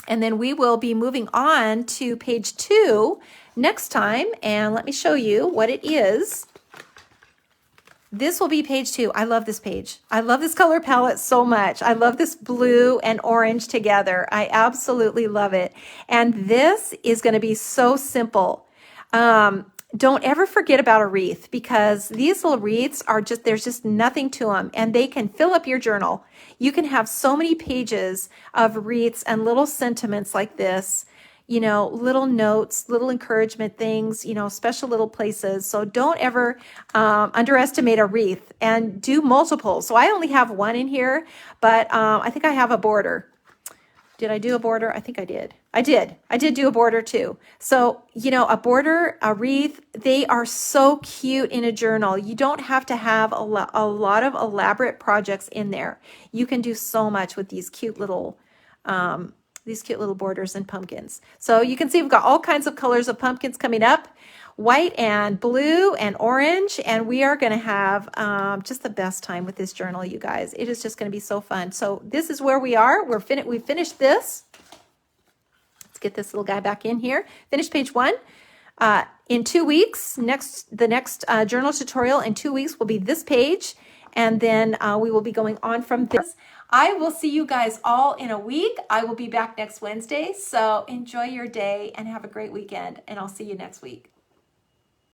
And then we will be moving on to page 2 next time. And let me show you what it is. This will be page 2. I love this page. I love this color palette so much. I love this blue and orange together. I absolutely love it. And this is going to be so simple. Don't ever forget about a wreath, because these little wreaths are just, there's just nothing to them, and they can fill up your journal. You can have so many pages of wreaths and little sentiments like this, you know, little notes, little encouragement things, you know, special little places. So don't ever underestimate a wreath, and do multiples. So I only have one in here, but I think I have a border. Did I do a border? I think I did. I did do a border too. So, you know, a border, a wreath, they are so cute in a journal. You don't have to have a lot of elaborate projects in there. You can do so much with these cute little borders and pumpkins. So you can see we've got all kinds of colors of pumpkins coming up. White and blue and orange, and we are going to have just the best time with this journal, you guys. It is just going to be so fun. So this is where we are. We finished this. Let's get this little guy back in here. Finish page 1. In 2 weeks, the next journal tutorial in 2 weeks will be this page, and then we will be going on from this. I will see you guys all in a week. I will be back next Wednesday. So enjoy your day and have a great weekend, and I'll see you next week.